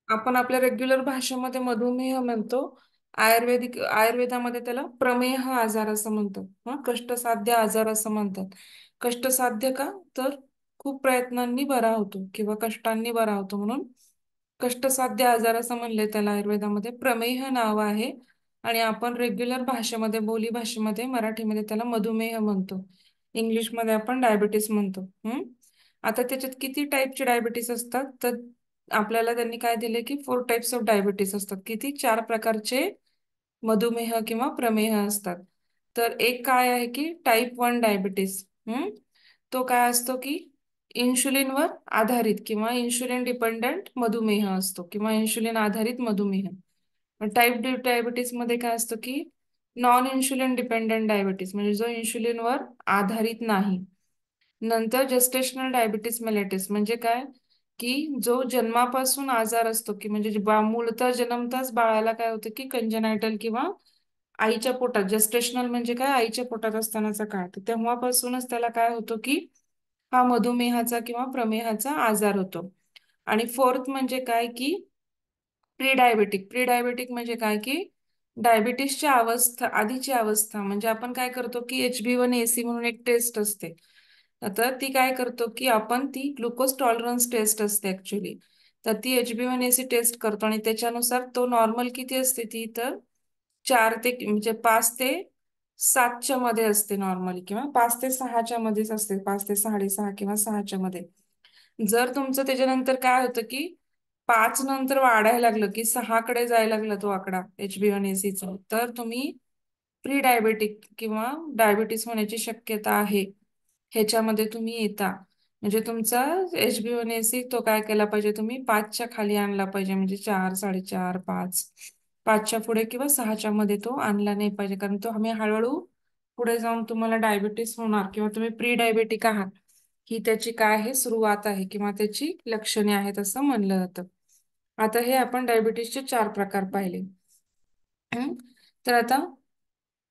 आपण आपल्या रेग्युलर भाषेमध्ये मधुमेह म्हणतो. आयुर्वेदामध्ये त्याला प्रमेह आजार असं म्हणतात. कष्टसाध्य आजार असं म्हणतात. कष्टसाध्य का? तर खूप प्रयत्नांनी बरा होतो किंवा कष्टांनी बरा होतो म्हणून कष्टसाध्य आजार असं म्हणले त्याला. आयुर्वेदामध्ये प्रमेह नाव आहे आणि आपण रेग्युलर भाषेमध्ये, बोली भाषेमध्ये, मराठीमध्ये त्याला मधुमेह म्हणतो. इंग्लिशमध्ये आपण डायबिटीस म्हणतो. आता त्याच्यात किती टाईपचे डायबिटीस असतात? तर आपल्याला त्यांनी काय दिले की 4 टाइप्स ऑफ डायबिटीस असतात. किती? 4 प्रकारचे मधुमेह किंवा प्रमेह असतात. तर एक काय आहे की टाईप 1 डायबिटीस. तो काय असतो की इन्शुलिनवर आधारित किंवा इन्शुलिन डिपेंडंट मधुमेह असतो किंवा इन्शुलिन आधारित मधुमेह. टाईप 2 डायबिटीस मध्ये काय असतं की नॉन इन्शुलिन डिपेंडंट डायबिटीस, म्हणजे जो इन्शुलिनवर आधारित नाही. नंतर जेस्टेशनल डायबिटीस मेलेटिस म्हणजे काय की जो जन्मापासून आजार असतो की म्हणजे मूळतः जन्मताच बाळाला काय होतं की कंजनायटल किंवा आईच्या पोटात, जेस्टेशनल म्हणजे काय, आईच्या पोटात असतानाचा काळ, तर तेव्हापासूनच त्याला काय होतो की हा मधुमेहाचा किंवा प्रमेहाचा आजार होतो. आणि फोर्थ म्हणजे काय की प्री डायबेटिक म्हणजे काय की डायबिटीसच्या अवस्था, आधीची अवस्था. म्हणजे आपण काय करतो की HbA1c म्हणून एक टेस्ट असते. तर ती काय करतो की आपण ती ग्लुकोज टॉलरन्स टेस्ट असते ऍक्च्युली. तर ती HbA1c टेस्ट करतो आणि त्याच्यानुसार तो नॉर्मल किती असते ती, तर 5 ते 7च्या मध्ये असते नॉर्मली, किंवा 5 ते 6च्या मध्येच असते, 5 ते 6.5 किंवा 6च्या मध्ये. जर तुमचं त्याच्यानंतर काय होतं की 5 नंतर वाढायला लागलं की 6कडे जायला लागला तो आकडा HbA1c तर तुम्ही प्री डायबेटिक किंवा डायबिटीस होण्याची शक्यता आहे. ह्याच्यामध्ये तुम्ही येता. म्हणजे तुमचा HbA1c तो काय केला पाहिजे, तुम्ही 5च्या खाली आणला पाहिजे, म्हणजे 4, 4.5, 5. 5च्या पुढे किंवा 6च्या मध्ये तो आणला नाही पाहिजे, कारण तो आम्ही हळूहळू पुढे जाऊन तुम्हाला डायबिटीस होणार किंवा तुम्ही प्री डायबेटिक आहात, ही त्याची काय आहे, सुरुवात आहे किंवा त्याची लक्षणे आहेत असं म्हणलं जातं. आता हे आपण डायबिटीसचे 4 प्रकार पाहिले. हम्म. तर आता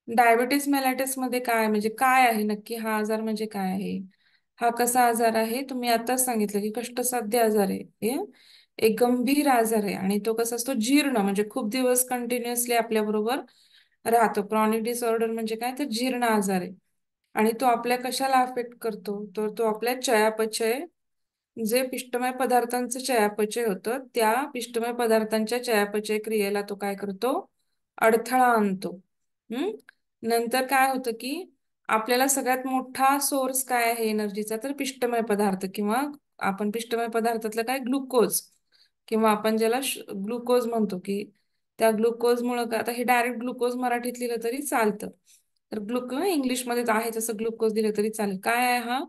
डायबिटीस मेलायटिस मध्ये काय म्हणजे काय आहे नक्की, हा आजार म्हणजे काय आहे, हा कसा आजार आहे, तुम्ही आताच सांगितलं की कष्टसाध्य आजार आहे. हे एक गंभीर आजार आहे आणि तो कसा असतो, जीर्ण, म्हणजे खूप दिवस कंटिन्युअसली आपल्या बरोबर राहतो. क्रॉनिक डिसऑर्डर म्हणजे काय, तर जीर्ण आजार आहे. आणि तो आपल्या कशाला अफेक्ट करतो, तर तो आपल्या चयापचय, जे पिष्टमय पदार्थांचं चयापचय होतं, त्या पिष्टमय पदार्थांच्या चयापचय क्रियेला तो काय करतो, अडथळा आणतो. हम्म. नंतर काय होतं की आपल्याला सगळ्यात मोठा सोर्स काय आहे एनर्जीचा, तर पिष्टमय पदार्थ, किंवा आपण पिष्टमय पदार्थातलं काय, ग्लुकोज, किंवा आपण ज्याला ग्लुकोज म्हणतो की त्या ग्लुकोजमुळे काय, आता हे डायरेक्ट ग्लुकोज मराठीत लिहिलं तरी चालतं, तर इंग्लिशमध्ये तर आहे तसं ग्लुकोज दिलं तरी चालेल. काय आहे हा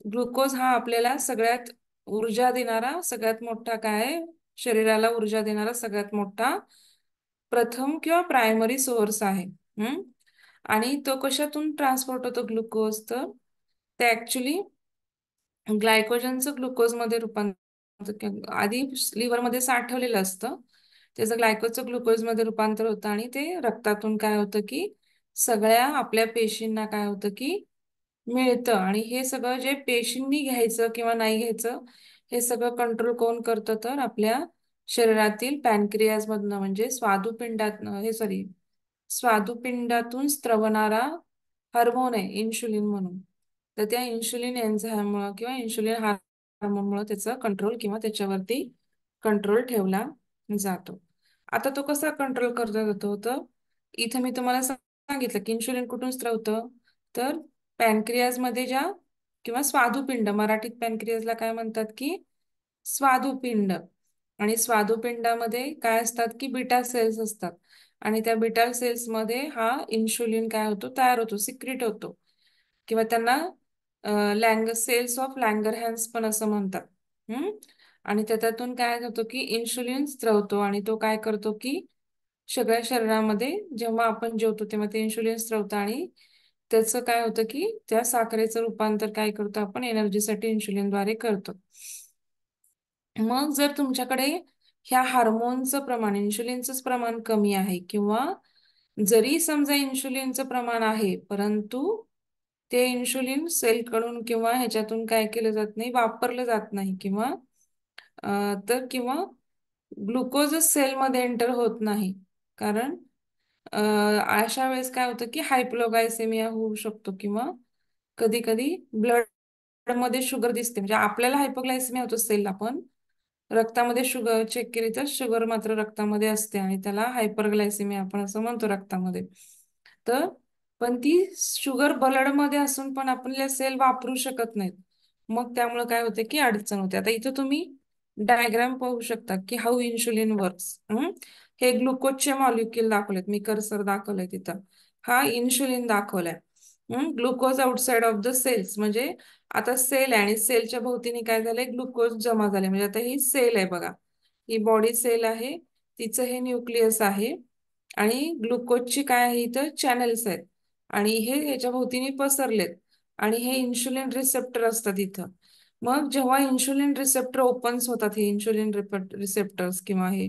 ग्लुकोज? हा आपल्याला सगळ्यात ऊर्जा देणारा, सगळ्यात मोठा काय आहे, शरीराला ऊर्जा देणारा सगळ्यात मोठा प्रथम किंवा प्रायमरी सोर्स आहे. आणि तो कशातून ट्रान्सपोर्ट होतो ग्लुकोज, तर ते ऍक्च्युली ग्लायकोजनचं ग्लुकोजमध्ये रूपांतर आधी लिव्हरमध्ये साठवलेलं असतं, त्याचं ग्लायकोजचं ग्लुकोजमध्ये रूपांतर होतं आणि ते रक्तातून काय होतं की सगळ्या आपल्या पेशींना काय होतं की मिळतं. आणि हे सगळं जे पेशींनी घ्यायचं किंवा नाही घ्यायचं, हे सगळं कंट्रोल कोण करतं, तर आपल्या शरीरातील पॅनक्रियाज मधनं, म्हणजे स्वादुपिंडात, हे सॉरी, स्वादुपिंडातून स्त्रवणारा हार्मोन आहे इन्शुलिन म्हणून. तर त्या इन्शुलिन एन्झाईममुळे किंवा इन्शुलिन हार्मोनमुळे त्याचा कंट्रोल किंवा त्याच्यावरती कंट्रोल ठेवला जातो. आता तो कसा कंट्रोल करता जातो, तर इथं मी तुम्हाला सांगितलं की इन्शुलिन कुठून स्त्रवतं, तर पॅनक्रियाज मध्ये ज्या, किंवा स्वादुपिंड, मराठीत पॅनक्रियाजला काय म्हणतात की स्वादुपिंड. आणि स्वादुपिंडामध्ये काय असतात की बीटा सेल्स असतात आणि त्या बीटा सेल्स मध्ये हा इन्शुलिन काय होतो, तयार होतो, सिक्रिट होतो, किंवा त्यांना सेल्स ऑफ लँगरहॅन्स पण असं म्हणतात. आणि त्याच्यातून काय होतं की इन्शुलिन स्त्रवतो आणि तो काय करतो की सगळ्या शरीरामध्ये जेव्हा आपण जेवतो तेव्हा ते इन्शुलिन स्त्रवतं आणि त्याचं काय होतं की त्या साखरेचं रूपांतर काय करतो आपण एनर्जीसाठी इन्शुलिनद्वारे करतो. मग जर तुमच्याकडे ह्या हार्मोनचं प्रमाण, इन्शुलिनचंच प्रमाण कमी आहे, किंवा जरी समजा इन्शुलिनचं प्रमाण आहे परंतु ते इन्शुलिन सेलकडून किंवा ह्याच्यातून काय केलं जात नाही, वापरलं जात नाही, किंवा तर किंवा ग्लुकोजच सेलमध्ये एंटर होत नाही. कारण अशा वेळेस काय होतं की हायपोग्लायसेमिया होऊ शकतो, किंवा कधी कधी ब्लड मध्ये शुगर दिसते. म्हणजे आपल्याला हायपोग्लायसेमिया होतो सेलला, पण रक्तामध्ये शुगर चेक केली तर शुगर मात्र रक्तामध्ये असते, आणि त्याला हायपरग्लायसेमिया आपण असं म्हणतो रक्तामध्ये. तर पण ती शुगर ब्लडमध्ये असून पण आपल्याला सेल वापरू शकत नाहीत. मग त्यामुळे काय होते की अडचण होते. आता इथं तुम्ही डायग्राम पाहू शकता की हाऊ इन्शुलिन वर्क्स. हे ग्लुकोजचे मॉलिक्युल दाखवलेत, मी कर्सर दाखवलंय तिथं. हा इन्शुलिन दाखवलाय. Glucose outside of the cells, म्हणजे आता सेल आहे आणि सेलच्या भोवतीने काय झालंय, ग्लुकोज जमा झाले. म्हणजे आता ही सेल आहे बघा, ही बॉडी सेल आहे, तिचं हे न्यूक्लियस आहे, आणि ग्लुकोजची काय आहे इथं चॅनल्स आहेत, आणि हे याच्या भोवतीने पसरलेत, आणि हे इन्शुलिन रिसेप्टर असतात इथं. मग जेव्हा इन्शुलिन रिसेप्टर ओपन्स होतात, हे इन्शुलिन रिसेप्टर्स किंवा हे,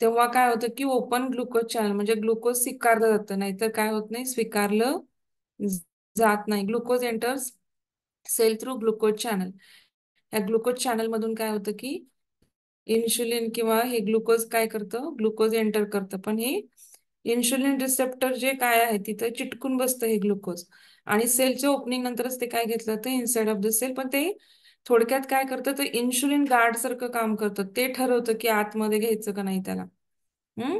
तेव्हा काय होतं की ओपन ग्लुकोज चॅनल, म्हणजे ग्लुकोज स्वीकारलं जातं, नाहीतर काय होत नाही, स्वीकारलं ज- जात नाही. Glucose enters cell through glucose channel. या ग्लुकोज चॅनल मधून काय होतं की इन्शुलिन किंवा हे ग्लुकोज काय करतं, ग्लुकोज एंटर करतं, पण हे इन्शुलिन रिसेप्टर जे काय आहे तिथं चिटकून बसतं हे ग्लुकोज, आणि सेलच्या ओपनिंग नंतरच ते काय घेतलं जातं इनसाइड ऑफ द सेल. पण ते थोडक्यात काय करतं, तर इन्शुलिन गार्ड सारखं काम करतं, ते ठरवतं की आतमध्ये घ्यायचं का नाही त्याला. हम्म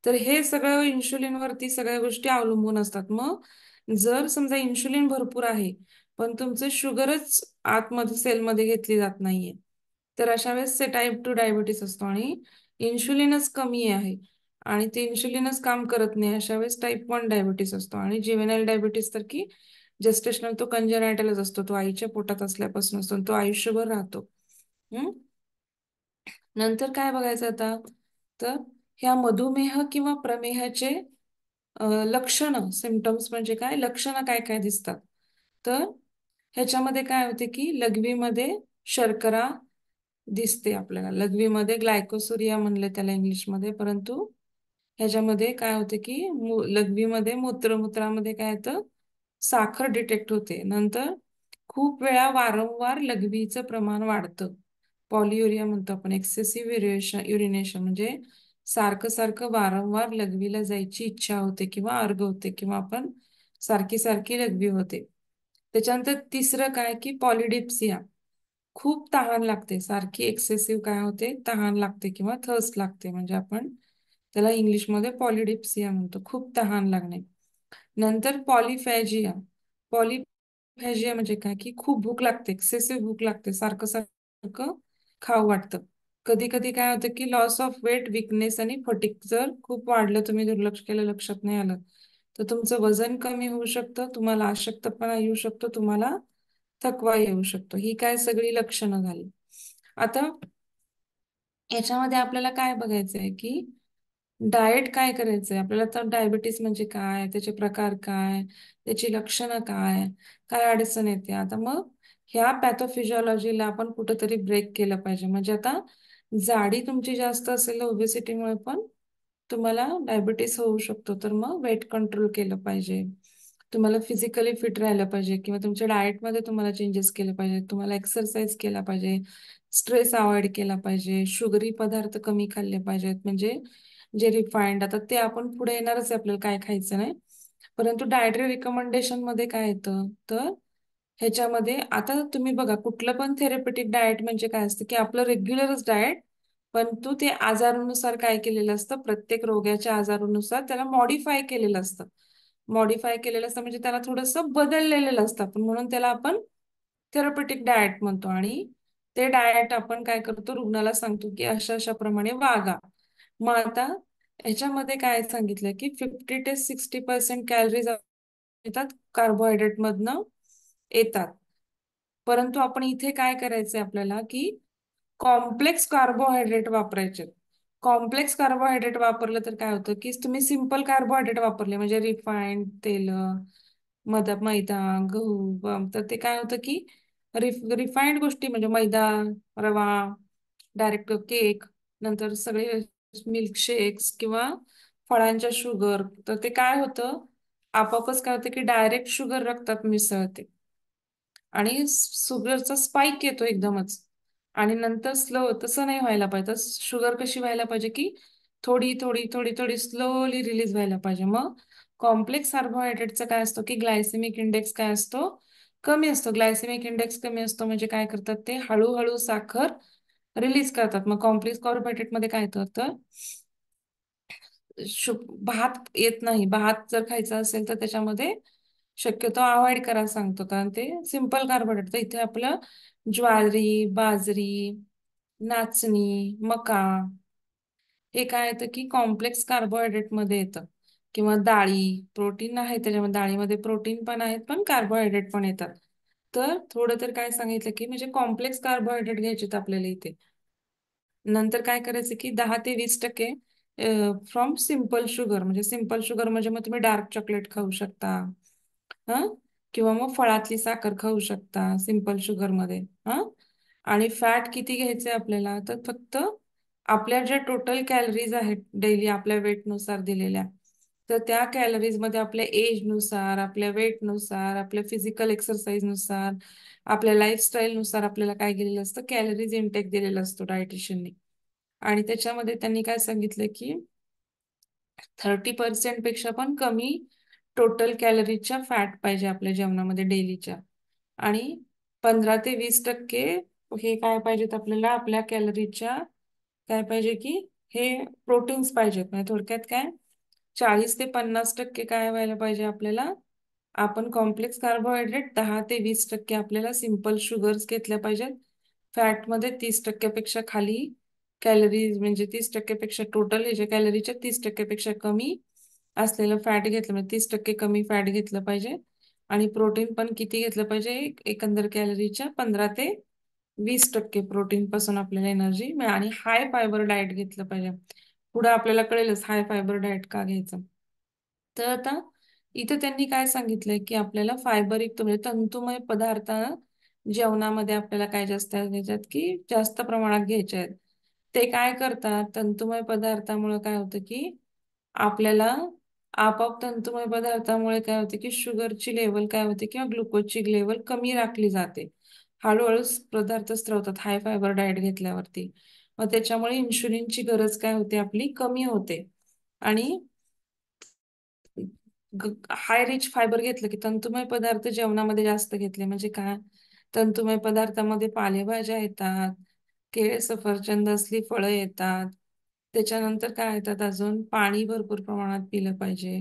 तर हे सगळं इन्शुलिन वरती सगळ्या गोष्टी अवलंबून असतात. मग जर समजा इन्शुलिन भरपूर आहे, पण तुमचं शुगरच आतमध्ये सेलमध्ये घेतली जात नाहीये, तर अशा वेळेस ते टाईप 2 डायबिटीस असतो, आणि इन्शुलिनच कमी आहे आणि ते इन्शुलिनच काम करत नाही, अशा वेळेस टाईप 1 डायबिटीस असतो. आणि ज्युवेनाइल डायबिटीस तर की जेस्टेशनल, तो कंजेनायटलच असतो, तो आईच्या पोटात असल्यापासून असतो, तो आयुष्यभर राहतो. हम्म नंतर काय बघायचं आता, तर ह्या मधुमेह किंवा प्रमेहाचे लक्षणं, सिमटम्स म्हणजे काय, लक्षणं काय काय दिसतात. तर ह्याच्यामध्ये काय होते की लघवीमध्ये शर्करा दिसते आपल्याला, लघवीमध्ये ग्लायकोसुरिया म्हणले त्याला इंग्लिशमध्ये, परंतु ह्याच्यामध्ये काय होते की लघवीमध्ये मूत्रामध्ये काय होतं, साखर डिटेक्ट होते. नंतर खूप वेळा वारंवार लघवीचं प्रमाण वाढतं, पॉलियुरिया म्हणतो आपण, एक्सेसिव्ह युरिनेशन, म्हणजे सारखं सारखं वारंवार लघवीला जायची इच्छा होते किंवा अर्घ होते, किंवा आपण सारखी सारखी लघवी होते. त्याच्यानंतर तिसरं काय की पॉलिडिप्सिया, खूप तहान लागते, सारखी एक्सेसिव्ह काय होते, तहान लागते किंवा थर्स्ट लागते, म्हणजे आपण त्याला इंग्लिशमध्ये पॉलिडिप्सिया म्हणतो, खूप तहान लागणे. नंतर पॉलिफॅजिया, पॉलिफॅजिया म्हणजे काय की खूप भूक लागते, एक्सेसिव्ह भूक लागते, सारखं सारखं खावं वाटतं. कधी कधी काय होतं की लॉस ऑफ वेट, विकनेस आणि फटिग, जर खूप वाढलं, तुम्ही दुर्लक्ष केलं, लक्षात नाही आलं, तर तुमचं वजन कमी होऊ शकतं, तुम्हाला अशक्तपणा येऊ शकतो, तुम्हाला थकवा येऊ शकतो. ही काय सगळी लक्षणं झाली. आता याच्यामध्ये आपल्याला काय बघायचंय की डाएट काय करायचंय आपल्याला. तर डायबिटीस म्हणजे काय, त्याचे प्रकार काय, त्याची लक्षणं काय, काय अडचण येते. आता मग ह्या पॅथोफिजिओलॉजीला आपण कुठेतरी ब्रेक केलं पाहिजे. म्हणजे आता जाडी तुमची जास्त असेल, ओबेसिटीमुळे पण तुम्हाला डायबिटीस होऊ शकतो, तर मग वेट कंट्रोल केलं पाहिजे, तुम्हाला फिजिकली फिट राहिलं पाहिजे, किंवा तुमच्या डाएटमध्ये तुम्हाला चेंजेस केले पाहिजे, तुम्हाला एक्सरसाइज केला पाहिजे, स्ट्रेस अवॉइड केला पाहिजे, शुगरी पदार्थ कमी खाल्ले पाहिजेत, म्हणजे जे रिफाईंड, आता ते आपण पुढे येणारच आहे आपल्याला काय खायचं नाही. परंतु डायटरी रिकमेंडेशन मध्ये काय येतं, तर ह्याच्यामध्ये आता तुम्ही बघा, कुठलं पण थेरपेटिक डाएट म्हणजे काय असतं की आपलं रेग्युलरच डाएट, पण तू ते आजारानुसार काय केलेलं असतं, प्रत्येक रोगाच्या आजारानुसार त्याला मॉडिफाय केलेलं असतं. मॉडिफाय केलेलं असतं म्हणजे त्याला थोडंसं बदललेलं असतं आपण, म्हणून त्याला आपण थेरपेटिक डाएट म्हणतो. आणि ते डाएट आपण काय करतो, रुग्णाला सांगतो की अशा अशा प्रमाणे वागा. मग आता ह्याच्यामध्ये काय सांगितलं की 50 ते 60% कॅलरीज येतात कार्बोहायड्रेट मधनं येतात. परंतु आपण इथे काय करायचंय आपल्याला की कॉम्प्लेक्स कार्बोहायड्रेट वापरायचे. कॉम्प्लेक्स कार्बोहायड्रेट वापरलं तर काय होतं की तुम्ही सिंपल कार्बोहायड्रेट वापरले, म्हणजे रिफाईंड तेल, मैदा, गहू, तर ते काय होतं की रिफाईंड गोष्टी, म्हणजे मैदा, रवा, डायरेक्ट केक, नंतर सगळे मिल्कशेक्स किंवा फळांच्या शुगर, तर ते काय होतं, आपोआपच काय होतं की डायरेक्ट शुगर रक्तात मिसळते, आणि शुगरचा स्पाइक येतो एकदमच. आणि नंतर स्लो, तसं नाही व्हायला पाहिजे. तर शुगर कशी व्हायला पाहिजे की थोडी थोडी थोडी थोडी स्लोली रिलीज व्हायला पाहिजे. मग कॉम्प्लेक्स कार्बोहायड्रेटचा काय असतो की ग्लायसेमिक इंडेक्स काय असतो, कमी असतो. ग्लायसेमिक इंडेक्स कमी असतो म्हणजे काय करतात ते, हळूहळू साखर रिलीज करतात. मग कॉम्प्लेक्स कार्बोहायड्रेट मध्ये काय होतं, भात येत नाही. भात जर खायचा असेल तर त्याच्यामध्ये शक्यतो अवॉइड करायला सांगतो, कारण ते सिंपल कार्बोहायड्रेट. तर इथे आपलं ज्वारी, बाजरी, नाचणी, मका हे काय येतं की कॉम्प्लेक्स कार्बोहायड्रेट मध्ये येतं. किंवा डाळी, प्रोटीन आहे त्याच्यामध्ये, डाळीमध्ये प्रोटीन पण आहेत पण कार्बोहायड्रेट पण येतात. तर थोडं तर काय सांगितलं की म्हणजे कॉम्प्लेक्स कार्बोहायड्रेट घ्यायचे आपल्याला इथे. नंतर काय करायचं की 10 ते 20% फ्रॉम सिम्पल शुगर. म्हणजे सिम्पल शुगर म्हणजे मग तुम्ही डार्क चॉकलेट खाऊ शकता, हा, किंवा मग फळातली साखर खाऊ शकता सिंपल शुगर मध्ये. हा, आणि फॅट किती घ्यायचे आपल्याला, तर फक्त आपल्या ज्या टोटल कॅलरीज आहेत डेली आपल्या वेट नुसार दिलेल्या, तर त्या कॅलरीज मध्ये आपल्या एज नुसार, आपल्या वेट नुसार, आपल्या फिजिकल एक्सरसाइज नुसार, आपल्या लाईफस्टाईल नुसार आपल्याला काय दिलेलं असतं, कॅलरीज इनटेक दिलेला असतो डायटिशियननी. आणि त्याच्यामध्ये त्यांनी काय सांगितलं की 30% पेक्षा पण कमी टोटल कॅलरीच्या फॅट पाहिजे आपल्या जेवणामध्ये डेलीच्या. आणि 15 ते 20% हे काय पाहिजेत आपल्याला आपल्या कॅलरीच्या, काय पाहिजे की हे प्रोटीन्स पाहिजेत. म्हणजे थोडक्यात काय, 40 ते 50% काय व्हायला पाहिजे आपल्याला, आपण कॉम्प्लेक्स कार्बोहायड्रेट, 10 ते 20% आपल्याला सिंपल शुगर्स घेतल्या पाहिजेत. फॅटमध्ये 30% खाली कॅलरीज, म्हणजे 30% टोटल ह्याच्या कॅलरीच्या 30% कमी असलेलं फॅट घेतलं, म्हणजे 30% कमी फॅट घेतलं पाहिजे. आणि प्रोटीन पण किती घेतलं पाहिजे, एकंदर कॅलरीच्या 15 ते 20% प्रोटीन पासून आपल्याला एनर्जी मिळेल. आणि हाय फायबर डाएट घेतलं पाहिजे. पुढे आपल्याला कळेलच हाय फायबर डाएट का घ्यायचं. तर आता इथं त्यांनी काय सांगितलंय की आपल्याला फायबर युक्त म्हणजे तंतुमय पदार्थ जेवणामध्ये आपल्याला काय जास्त घ्यायच्यात की जास्त प्रमाणात घ्यायचे आहेत. ते काय करतात, तंतुमय पदार्थामुळे काय होतं की आपल्याला आपोआप तंतुमय पदार्थामुळे काय होते की शुगरची लेवल काय होते किंवा ग्लुकोजची लेवल कमी राखली जाते. हळूहळू पदार्थ स्त्रवतात हाय फायबर डाएट घेतल्यावरती. मग त्याच्यामुळे इन्शुलिनची गरज काय होते आपली कमी होते. आणि हाय रिच फायबर घेतलं की तंतुमय पदार्थ जेवणामध्ये जास्त घेतले म्हणजे काय, तंतुमय पदार्थामध्ये पालेभाज्या येतात, केळे सफरचंद असली फळं येतात. त्याच्यानंतर काय येतात, अजून पाणी भरपूर प्रमाणात पिलं पाहिजे.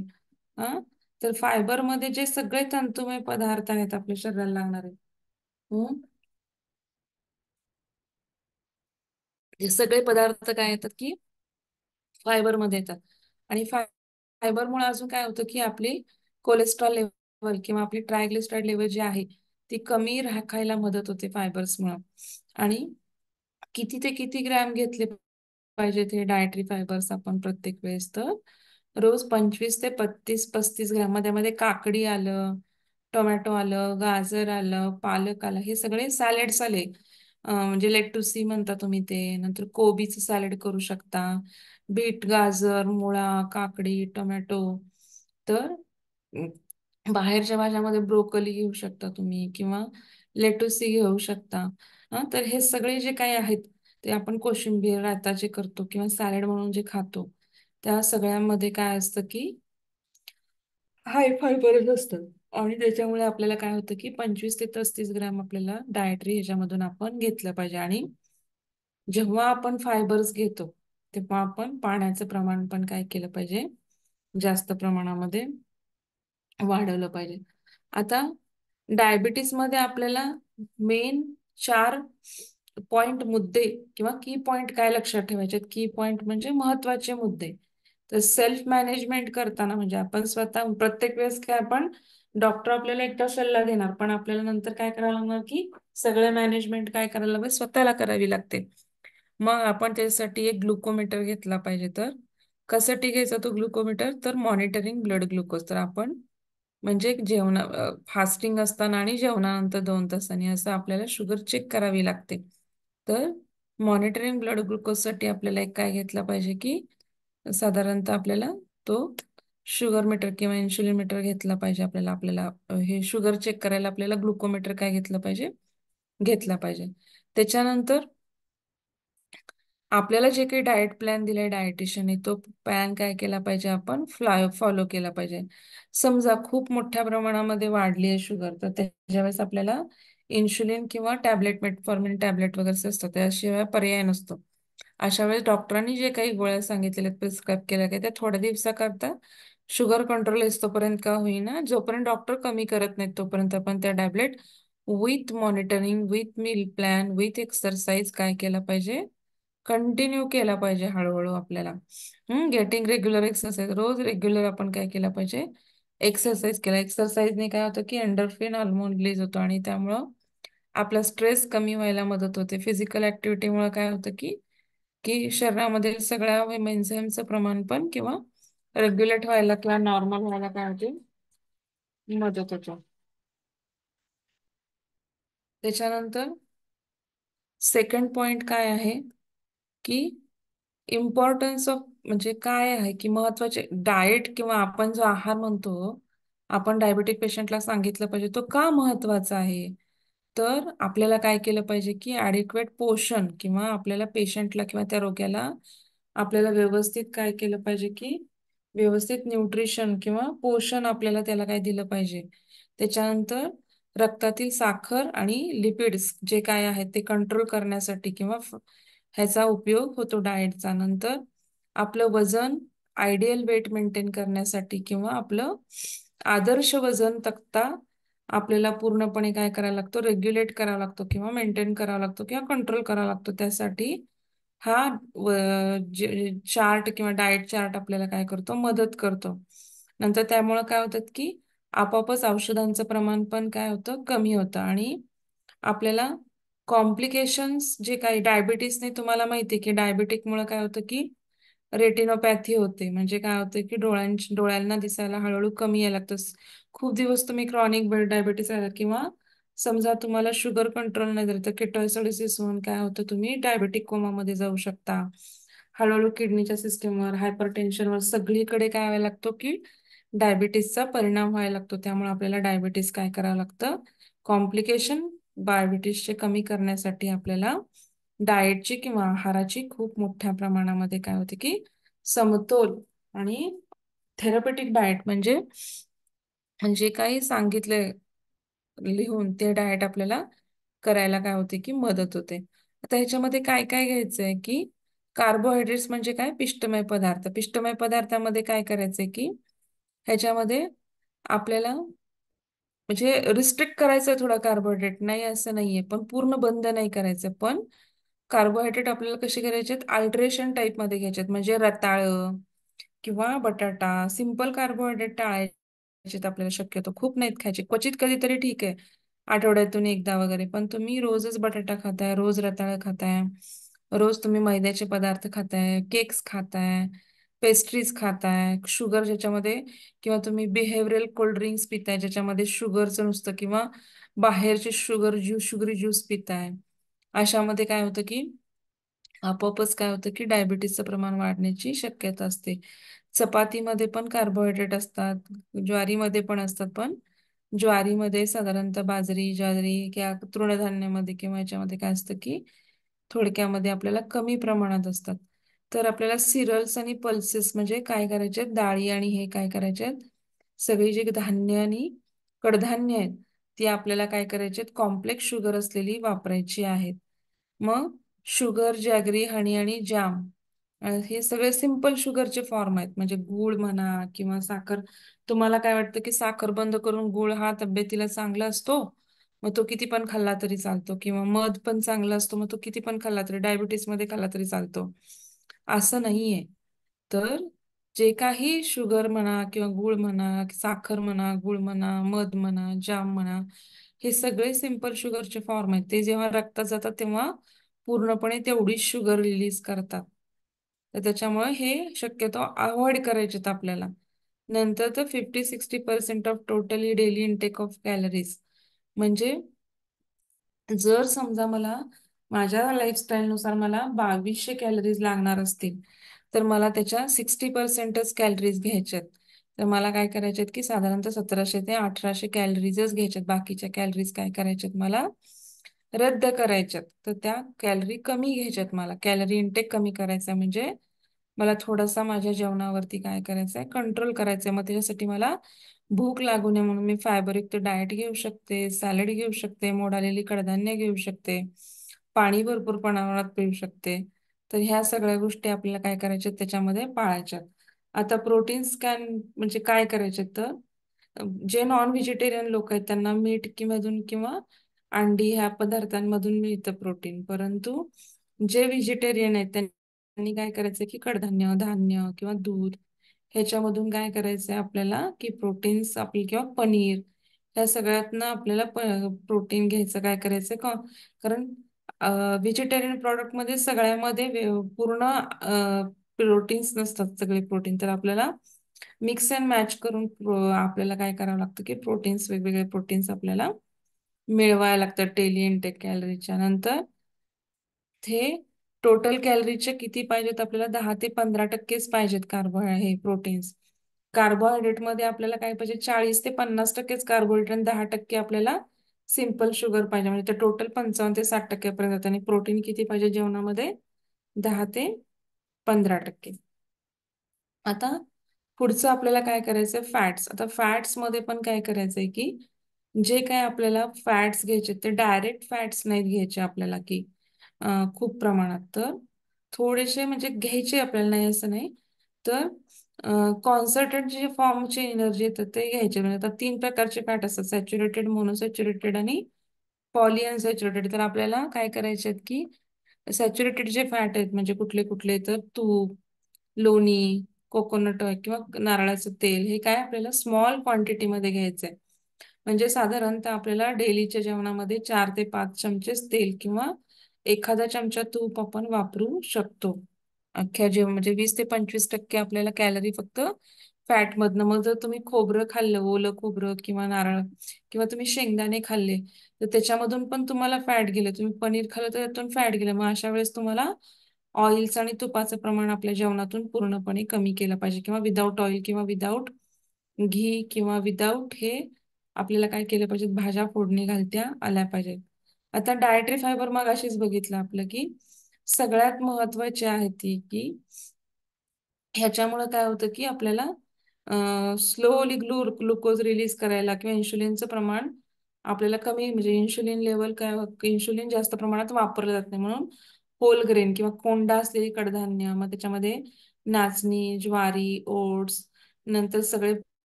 हा, तर फायबर मध्ये जे सगळे तंतुमय पदार्थ आहेत आपल्या शरीराला लागणारे, हम्म, हे सगळे पदार्थ काय येतात की फायबरमध्ये येतात. आणि फायबरमुळे अजून काय होतं की आपली कोलेस्ट्रॉल लेवल किंवा आपली ट्रायग्लिसराईड लेवल जी आहे ती कमी राखायला मदत होते फायबर्समुळे. आणि किती ते किती ग्रॅम घेतले पाहिजेत हे डायटरी फायबर्स आपण प्रत्येक वेळेस, तर रोज 25 ते 35 ग्रॅम. मध्ये काकडी आलं, टोमॅटो आलं, गाजर आलं, पालक आलं, हे सगळे सॅलेड्स आले. म्हणजे लेट्युसी म्हणता तुम्ही ते. नंतर कोबीचं सॅलड करू शकता, बीट, गाजर, मुळा, काकडी, टोमॅटो. तर बाहेरच्या भाज्यामध्ये ब्रोकली घेऊ शकता तुम्ही किंवा लेटुसी घेऊ शकता. तर हे सगळे जे काही आहेत ते आपण कोशिंबीर रायता जे करतो किंवा सॅलड म्हणून जे खातो, त्या सगळ्यांमध्ये काय असतं की हाय फायबरच असतं. आणि त्याच्यामुळे आपल्याला काय होतं की 25 ते 35 ग्रॅम आपल्याला डायटरी ह्याच्यामधून आपण घेतलं पाहिजे. आणि जेव्हा आपण फायबर्स घेतो तेव्हा आपण पाण्याचं प्रमाण पण काय केलं पाहिजे, जास्त प्रमाणामध्ये वाढवलं पाहिजे. आता डायबिटीस मध्ये आपल्याला मेन 4 पॉइंट मुद्दे किंवा की पॉइंट काय लक्षात ठेवायचे, की पॉइंट म्हणजे महत्वाचे मुद्दे. तर सेल्फ मॅनेजमेंट करताना म्हणजे आपण स्वतः प्रत्येक वेळेस काय, आपण डॉक्टर आपल्याला एकदा सल्ला देणार पण आपल्याला नंतर काय करावं लागणार की सगळं मॅनेजमेंट काय करायला लागेल, स्वतःला करावी लागते. मग आपण त्यासाठी एक ग्लुकोमीटर घेतला पाहिजे. तर कशासाठी घ्यायचा तो ग्लुकोमीटर, तर मॉनिटरिंग ब्लड ग्लुकोज. तर आपण म्हणजे जेवणा फास्टिंग असताना आणि जेवणानंतर 2 तासांनी असं आपल्याला शुगर चेक करावी लागते. तर मॉनिटरिंग ब्लड ग्लुकोजसाठी आपल्याला एक काय घेतला पाहिजे की साधारणतः आपल्याला तो शुगर मीटर किंवा इन्शुलिन मीटर घेतला पाहिजे. आपल्याला आपल्याला हे शुगर चेक करायला आपल्याला ग्लुकोमीटर काय घेतलं पाहिजे, घेतला पाहिजे. त्याच्यानंतर आपल्याला जे काही डाएट प्लॅन दिलाय डायटिशियनने तो प्लॅन काय केला पाहिजे आपण फॉलो केला पाहिजे. समजा खूप मोठ्या प्रमाणामध्ये वाढली आहे शुगर, तर त्याच्या वेळेस आपल्याला इन्शुलिन किंवा टॅबलेट मेटफॉर्मिन टॅबलेट वगैरे असतं, त्याशिवाय पर्याय नसतो. अशा वेळेस डॉक्टरांनी जे काही गोळ्या सांगितलेल्या प्रिस्क्राईब केल्या त्या थोड्या दिवसाकरता शुगर कंट्रोल तोपर्यंत का होईना, जोपर्यंत डॉक्टर कमी करत नाहीत तोपर्यंत आपण त्या tablet with monitoring, with meal plan, with exercise काय केलं पाहिजे, कंटिन्यू केला पाहिजे हळूहळू आपल्याला. गेटिंग रेग्युलर एक्सरसाइज, रोज रेग्युलर आपण काय केलं पाहिजे, एक्सरसाइज केला. एक्सरसाइजने काय होतं की एंडोर्फिन हार्मोन रिलीज होतो आणि त्यामुळं आपला स्ट्रेस कमी व्हायला मदत होते. फिजिकल ऍक्टिव्हिटीमुळे काय होतं की की शरीरामध्ये सगळ्या एन्झाईमचं प्रमाण पण किंवा रेग्युलेट व्हायला किंवा नॉर्मल व्हायला काय होते, मदत होतो. त्याच्यानंतर सेकंड पॉइंट काय आहे की इम्पॉर्टन्स ऑफ, म्हणजे काय आहे की महत्वाचे डाएट किंवा आपण जो आहार म्हणतो, आपण डायबेटिक पेशंटला सांगितलं पाहिजे तो का महत्वाचा आहे. तर आपल्याला काय केलं पाहिजे की ॲडिक्वेट पोषण किंवा आपल्याला पेशंटला किंवा त्या रोग्याला आपल्याला व्यवस्थित काय केलं पाहिजे की व्यवस्थित न्यूट्रिशन किंवा पोषण आपल्याला त्याला काय दिलं पाहिजे. त्याच्यानंतर रक्तातील साखर आणि लिपिड्स जे काय आहेत ते कंट्रोल करण्यासाठी किंवा ह्याचा उपयोग होतो डाएटचा. नंतर आपलं वजन आयडियल वेट मेंटेन करण्यासाठी किंवा आपलं आदर्श वजन तक्ता आपल्याला पूर्णपणे काय करायला लागतो, रेग्युलेट करावा लागतो किंवा मेंटेन करावा लागतो किंवा कंट्रोल करावा लागतो. त्यासाठी हा चार्ट किंवा डाएट चार्ट आपल्याला काय करतो, मदत करतो. नंतर त्यामुळे काय होतं की आपोआपच औषधांचं प्रमाण पण काय होतं, कमी होतं आणि आपल्याला कॉम्प्लिकेशन्स जे काही डायबिटीसने, तुम्हाला माहिती आहे की डायबिटिकमुळे काय होतं की रेटिनोपॅथी होते. म्हणजे काय होतं की डोळ्यांना दिसायला हळूहळू कमी यायला लागतं. खूप दिवस तुम्ही क्रॉनिक डायबिटीस राहिला किंवा समजा तुम्हाला शुगर कंट्रोल नाही झालं तर केटोएसिडोसिस होऊन काय होतं, तुम्ही डायबेटिक कोमामध्ये जाऊ शकता. हळूहळू किडनीच्या सिस्टीमवर, हायपरटेन्शनवर सगळीकडे काय व्हायला लागतो की डायबिटीसचा परिणाम व्हायला लागतो. त्यामुळे आपल्याला डायबिटीस काय करावं लागतं, कॉम्प्लिकेशन डायबिटीसचे कमी करण्यासाठी आपल्याला डाएटची किंवा आहाराची खूप मोठ्या प्रमाणामध्ये काय होते की समतोल आणि थेरपेटिक डाएट म्हणजे जे काही सांगितलंय लिहून ते डाएट आपल्याला करायला काय होते की मदत होते. आता ह्याच्यामध्ये काय काय घ्यायचंय की कार्बोहायड्रेट्स म्हणजे काय, पिष्टमय पदार्थ. पिष्टमय पदार्थामध्ये काय करायचंय की ह्याच्यामध्ये आपल्याला म्हणजे रिस्ट्रिक्ट करायचं थोडा कार्बोहायड्रेट, नाही असं नाहीये, पण पूर्ण बंद नाही करायचं. पण कार्बोहायड्रेट आपल्याला कसे करायचे आहेत, अल्ट्रेशन टाईपमध्ये घ्यायचे आहेत. म्हणजे रताळं किंवा बटाटा, सिंपल कार्बोहायड्रेट टाळायचे आपल्याला शक्यतो. खूप नाहीत खायचे. क्वचित कधीतरी ठीक आहे, आठवड्यातून एकदा वगैरे. पण तुम्ही रोजच बटाटा खाताय, रोज रताळं खाताय, रोज तुम्ही मैद्याचे पदार्थ खाताय, केक्स खाताय, पेस्ट्रीज खाताय, शुगर ज्याच्यामध्ये किंवा तुम्ही बिहेव्हिरल कोल्ड ड्रिंक्स पिताय ज्याच्यामध्ये शुगरचं नुसतं किंवा बाहेरचे शुगरी ज्यूस पिताय. अशामध्ये काय होतं की आपोआपच काय होतं की डायबिटीसचं प्रमाण वाढण्याची शक्यता असते. चपातीमध्ये पण कार्बोहायड्रेट असतात, ज्वारीमध्ये पण असतात, पण ज्वारीमध्ये साधारणतः बाजरी, ज्वारी किंवा तृणधान्यामध्ये किंवा याच्यामध्ये काय असतं की थोडक्यामध्ये आपल्याला कमी प्रमाणात असतात. तर आपल्याला सिरल्स आणि पल्सेस म्हणजे काय करायचे आहेत, डाळी आणि हे काय करायचे आहेत, सगळी जी धान्य आणि कडधान्य आहेत ती आपल्याला काय करायचे आहेत, कॉम्प्लेक्स शुगर असलेली वापरायची आहेत. मग शुगर, जॅगरी, हनी आणि जाम हे सगळे सिंपल शुगरचे फॉर्म आहेत. म्हणजे गूळ म्हणा किंवा साखर. तुम्हाला काय वाटतं की साखर बंद करून गूळ हा तब्येतीला चांगला असतो, मग तो किती पण खाल्ला तरी चालतो, किंवा मध पण चांगला असतो, मग तो किती पण खाल्ला तरी डायबिटीस मध्ये खाल्ला तरी चालतो, असं नाहीये. तर जे काही शुगर म्हणा किंवा गूळ म्हणा, साखर म्हणा, गूळ म्हणा, मध म्हणा, जाम म्हणा, हे सगळे सिंपल शुगरचे फॉर्म आहेत. ते जेव्हा रक्तात जातात तेव्हा पूर्णपणे तेवढीच शुगर रिलीज करतात. तर त्याच्यामुळे हे शक्यतो अवॉइड करायचेत आपल्याला. नंतर तर 50-60% of totally daily intake of calories. म्हणजे जर समजा मला माझ्या लाईफस्टाईलनुसार मला 2200 कॅलरीज लागणार असतील, तर मला त्याच्या 60%च कॅलरीज घ्यायच्यात. तर मला काय करायच्यात की साधारणतः 1700 ते 1800 कॅलरीजच घ्यायच्यात. बाकीच्या कॅलरीज काय करायच्यात मला रद्द करायच्यात, तर त्या कॅलरी कमी घ्यायच्यात. मला कॅलरी इंटेक कमी करायचा म्हणजे मला थोडासा माझ्या जेवणावरती काय करायचंय, कंट्रोल करायचंय. मग त्याच्यासाठी मला भूक लागू नये म्हणून मी फायबरयुक्त डाएट घेऊ शकते, सॅलड घेऊ शकते, मोड आलेली कडधान्य घेऊ शकते, पाणी भरपूर प्रमाणात पिऊ शकते. तर ह्या सगळ्या गोष्टी आपल्याला काय करायच्या त्याच्यामध्ये पाळायच्यात. आता प्रोटीन स्कॅन म्हणजे काय करायचे, तर जे नॉन व्हेजिटेरियन लोक आहेत त्यांना मीठ मधून किंवा अंडी ह्या पदार्थांमधून मिळतं प्रोटीन. परंतु जे व्हेजिटेरियन आहेत त्यांनी काय करायचं की कडधान्य, धान्य किंवा दूध ह्याच्यामधून काय करायचंय आपल्याला की प्रोटीन्स आपली किंवा पनीर ह्या सगळ्यातनं आपल्याला प्रोटीन घ्यायचं. काय करायचं कारण व्हेजिटेरियन प्रॉडक्ट मध्ये सगळ्यामध्ये पूर्ण प्रोटीन्स नसतात सगळे प्रोटीन. तर आपल्याला मिक्स अँड मॅच करून आपल्याला काय करावं लागतं की प्रोटीन्स, वेगवेगळे प्रोटीन्स आपल्याला मिळवायला लागतात डेली इनटेक कॅलरीच्या नंतर. ते टोटल कॅलरीचे किती पाहिजेत आपल्याला, 10 ते 15% पाहिजेत कार्बोहायड्रेट प्रोटीन्स. कार्बोहायड्रेट मध्ये आपल्याला काय पाहिजे, 40 ते 50% कार्बोहायड्रेट आणि 10% आपल्याला सिंपल शुगर पाहिजे. म्हणजे ते टोटल 55 ते 60% पर्यंत जातं. आणि प्रोटीन किती पाहिजे जेवणामध्ये, 10 ते 15%. आता पुढचं आपल्याला काय करायचंय, फॅट्स. आता फॅट्स मध्ये पण काय करायचंय की जे काय आपल्याला फॅट्स घ्यायचे ते डायरेक्ट फॅट्स नाहीत घ्यायचे आपल्याला की खूप प्रमाणात. तर थोडेसे म्हणजे घ्यायचे आपल्याला, नाही असं नाही. तर कॉन्सन्ट्रेट जे फॉर्मची एनर्जी येतात ते घ्यायचे. म्हणजे आता 3 प्रकारचे फॅट असतात, सॅच्युरेटेड, मोनोसॅच्युरेटेड आणि पॉली अनसॅच्युरेटेड. तर आपल्याला काय करायचे आहेत की सॅच्युरेटेड जे फॅट आहेत म्हणजे कुठले कुठले, तर तूप, लोणी, कोकोनट ऑइल किंवा नारळाचं तेल, हे काय आपल्याला स्मॉल क्वांटिटीमध्ये घ्यायचंय. म्हणजे साधारणतः आपल्याला डेलीच्या जेवणामध्ये 4 ते 5 चमचेच तेल किंवा एखादा चमचा तूप आपण वापरू शकतो अख्ख्या जेवण. म्हणजे 20 ते 25% आपल्याला कॅलरी फक्त फॅट मधनं. मग जर तुम्ही खोबरं खाल्लं, ओलं खोबरं किंवा नारळ किंवा तुम्ही शेंगदाणे खाल्ले तर त्याच्यामधून पण तुम्हाला फॅट गेलं. तुम्ही पनीर खाल्लं तर त्यातून फॅट गेलं. मग अशा वेळेस तुम्हाला ऑइल्स आणि तुपाचं प्रमाण आपल्या जेवणातून पूर्णपणे कमी केलं पाहिजे. किंवा विदाऊट ऑइल किंवा विदाऊट घी किंवा विदाऊट हे आपल्याला काय केलं पाहिजे, भाज्या फोडणी घालत्या आल्या पाहिजेत. आता डायटरी फायबर मग अशीच बघितलं आपलं की सगळ्यात महत्वाची आहे ती की ह्याच्यामुळे काय होतं की आपल्याला स्लोली ग्लुकोज रिलीज करायला किंवा इन्शुलिनचं प्रमाण आपल्याला कमी, म्हणजे इन्शुलिन लेवल काय, इन्शुलिन जास्त प्रमाणात वापरलं जात नाही. म्हणून होल ग्रेन किंवा कोंडा असलेली कडधान्य, मग त्याच्यामध्ये नाचणी, ज्वारी, ओट्स, नंतर सगळे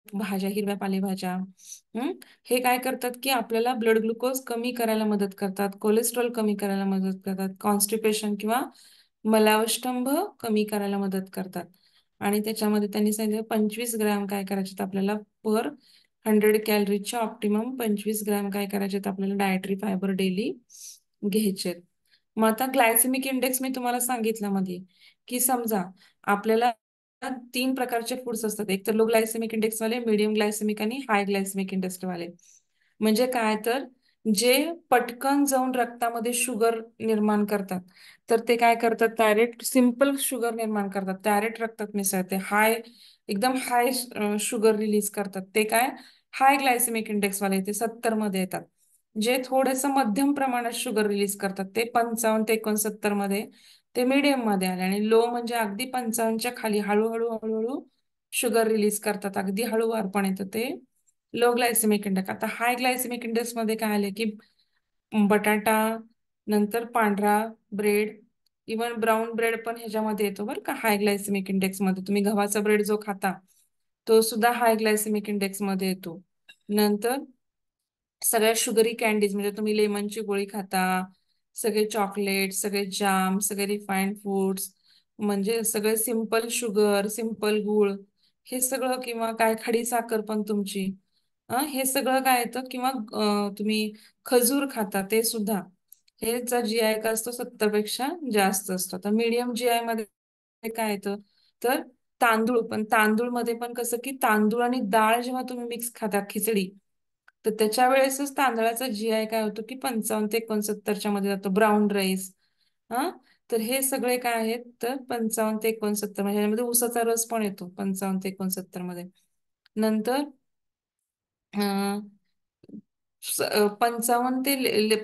भाज्या, हिरव्या पालेभाज्या, हम्म हे काय करतात की आपल्याला ब्लड ग्लुकोज कमी करायला मदत करतात, कोलेस्ट्रॉल कमी करायला मदत करतात, कॉन्स्टिपेशन किंवा मलावष्टंभ कमी करायला मदत करतात. आणि त्याच्यामध्ये त्यांनी सांगितलं 25 ग्रॅम काय करायचे आपल्याला पर 100 कॅलरीच्या ऑप्टिमम 25 ग्रॅम काय करायचे आपल्याला डायटरी फायबर डेली घ्यायचे. मग आता ग्लायसेमिक इंडेक्स मी तुम्हाला सांगितलं मध्ये की समजा आपल्याला 3 प्रकारचे फूड्स असतात, एक तर लो ग्लायसेमिक इंडेक्स वाले, मीडियम ग्लायसेमिक आणि हाय ग्लायसेमिक इंडेक्स वाले. म्हणजे काय, तर जे पटकन जाऊन रक्तामध्ये शुगर निर्माण करतात, तर ते काय करतात, डायरेक्ट सिंपल शुगर निर्माण करतात, डायरेक्ट रक्तात मिसळते. एकदम हाय शुगर रिलीज करतात, ते काय हाय ग्लायसेमिक इंडेक्स वाले, ते 70 मध्ये येतात. जे थोडस मध्यम प्रमाणात शुगर रिलीज करतात ते 55 ते 69 मध्ये, ते मीडियम मध्ये आले. आणि लो म्हणजे अगदी 55च्या खाली हळूहळू हळूहळू शुगर रिलीज करतात, अगदी हळूवारपण येतं, ते लो ग्लायसेमिक इंडेक्स. आता हाय ग्लायसेमिक इंडेक्स मध्ये काय आले की बटाटा, नंतर पांढरा ब्रेड, इवन ब्राऊन ब्रेड पण ह्याच्यामध्ये येतो बरं का हाय ग्लायसेमिक इंडेक्स मध्ये. तुम्ही गव्हाचा ब्रेड जो खाता तो सुद्धा हाय ग्लायसेमिक इंडेक्स मध्ये येतो. नंतर सगळ्या शुगरी कॅन्डीज, म्हणजे तुम्ही लेमनची गोळी खाता, सगळे चॉकलेट, सगळे जाम, सगळे रिफाईंड फूड्स, म्हणजे सगळे सिंपल शुगर, सिंपल गुळ, हे सगळं, किंवा काय खडी साखर पण तुमची, हे सगळं काय येतं, किंवा तुम्ही खजूर खाता ते सुद्धा, हेचा जीआय का असतो 70 पेक्षा जास्त असतो. तर मीडियम जीआय मध्ये काय येतं, तर तांदूळ. पण तांदूळ मध्ये पण कसं की तांदूळ आणि डाळ जेव्हा तुम्ही मिक्स खाता खिचडी, तर त्याच्या वेळेसच तांदळाचा जीआय काय होतो की 55 ते 69च्या मध्ये जातो. ब्राऊन राईस, हा, तर हे सगळे काय आहेत, तर 55 ते 69, म्हणजे ह्यामध्ये ऊसाचा रस पण येतो 55 ते 69 मध्ये. नंतर 55 ते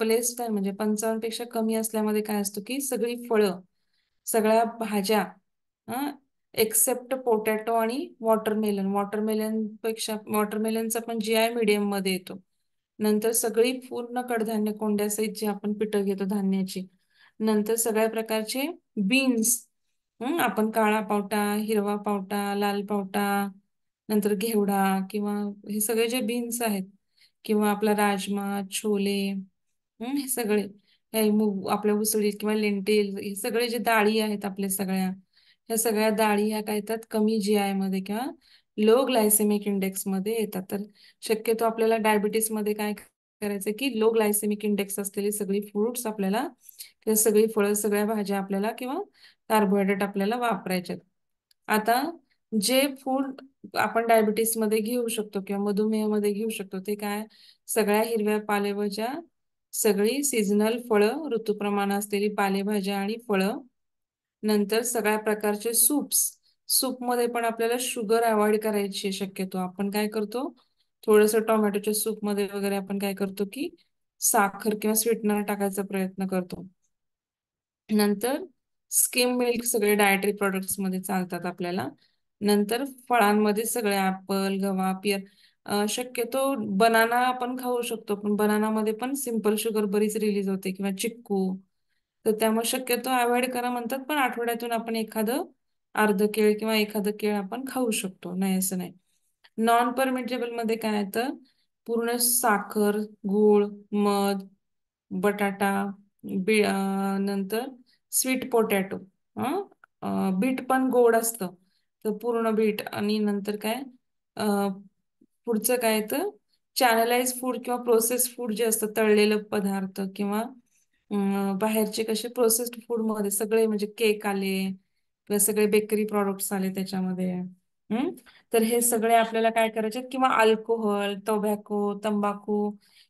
लेस काय म्हणजे 55 पेक्षा कमी असल्यामध्ये काय असतं की सगळी फळं, सगळ्या भाज्या, एक्सेप्ट पोटॅटो आणि वॉटरमेलन. वॉटरमेलन पेक्षा वॉटरमेलनचा पण जीआय मीडियम मध्ये येतो. नंतर सगळी पूर्ण कडधान्य कोंड्यासहित जी आपण पिठं घेतो धान्याची. नंतर सगळ्या प्रकारचे बीन्स, आपण काळा पावटा, हिरवा पावटा, लाल पावटा, नंतर घेवडा किंवा हे सगळे जे बीन्स आहेत किंवा आपला राजमा, छोले, हे सगळे, हे मूग, आपल्या उसळी किंवा लेंटेल, हे सगळे जे डाळी आहेत आपल्या सगळ्या, ह्या सगळ्या डाळी ह्या काय येतात कमी जीआय मध्ये किंवा लो ग्लायसेमिक इंडेक्स मध्ये येतात. तर शक्यतो आपल्याला डायबिटीस मध्ये काय करायचं की लो ग्लायसेमिक इंडेक्स असलेली सगळी फ्रुट्स आपल्याला किंवा सगळी फळं, सगळ्या भाज्या आपल्याला किंवा कार्बोहायड्रेट आपल्याला वापरायचे. आता जे फूड आपण डायबिटीस मध्ये घेऊ शकतो किंवा मधुमेहामध्ये घेऊ शकतो ते काय, सगळ्या हिरव्या पालेभाज्या, सगळी सीझनल फळं, ऋतुप्रमाण असलेली पालेभाज्या आणि फळं, नंतर सगळ्या प्रकारचे सूप्स. सूपमध्ये पण आपल्याला शुगर अवॉइड करायची आहे शक्यतो. आपण काय करतो, थोडंसं टोमॅटोच्या सूपमध्ये वगैरे आपण काय करतो की साखर किंवा स्वीटनर टाकायचा प्रयत्न करतो. नंतर स्किम मिल्क सगळे डायटरी प्रोडक्ट्स मध्ये चालतात आपल्याला. नंतर फळांमध्ये सगळे ऍपल, गवा, पियर, शक्यतो बनाना आपण खाऊ शकतो, पण बनानामध्ये पण सिंपल शुगर बरीच रिलीज होते किंवा चिक्कू. तर त्यामुळे शक्यतो अवॉइड करा म्हणतात, पण आठवड्यातून आपण एखादं अर्ध केळ किंवा एखादं केळ आपण खाऊ शकतो, नाही असं नाही. नॉन परमिटेबल मध्ये काय येतं, पूर्ण साखर, गूळ, मध, बटाटा, नंतर स्वीट पोटॅटो, बीट पण गोड असतं, तर पूर्ण बीट, आणि नंतर काय, पुढचं काय तर चॅनलाइज फूड किंवा प्रोसेस्ड फूड जे असतं, तळलेलं पदार्थ किंवा बाहेरचे कसे प्रोसेस्ड फूड मध्ये सगळे म्हणजे केक आले किंवा सगळे बेकरी प्रॉडक्ट्स आले त्याच्यामध्ये. हम्म तर हे सगळे आपल्याला काय करायचे, किंवा अल्कोहोल, टोबॅको, तंबाखू,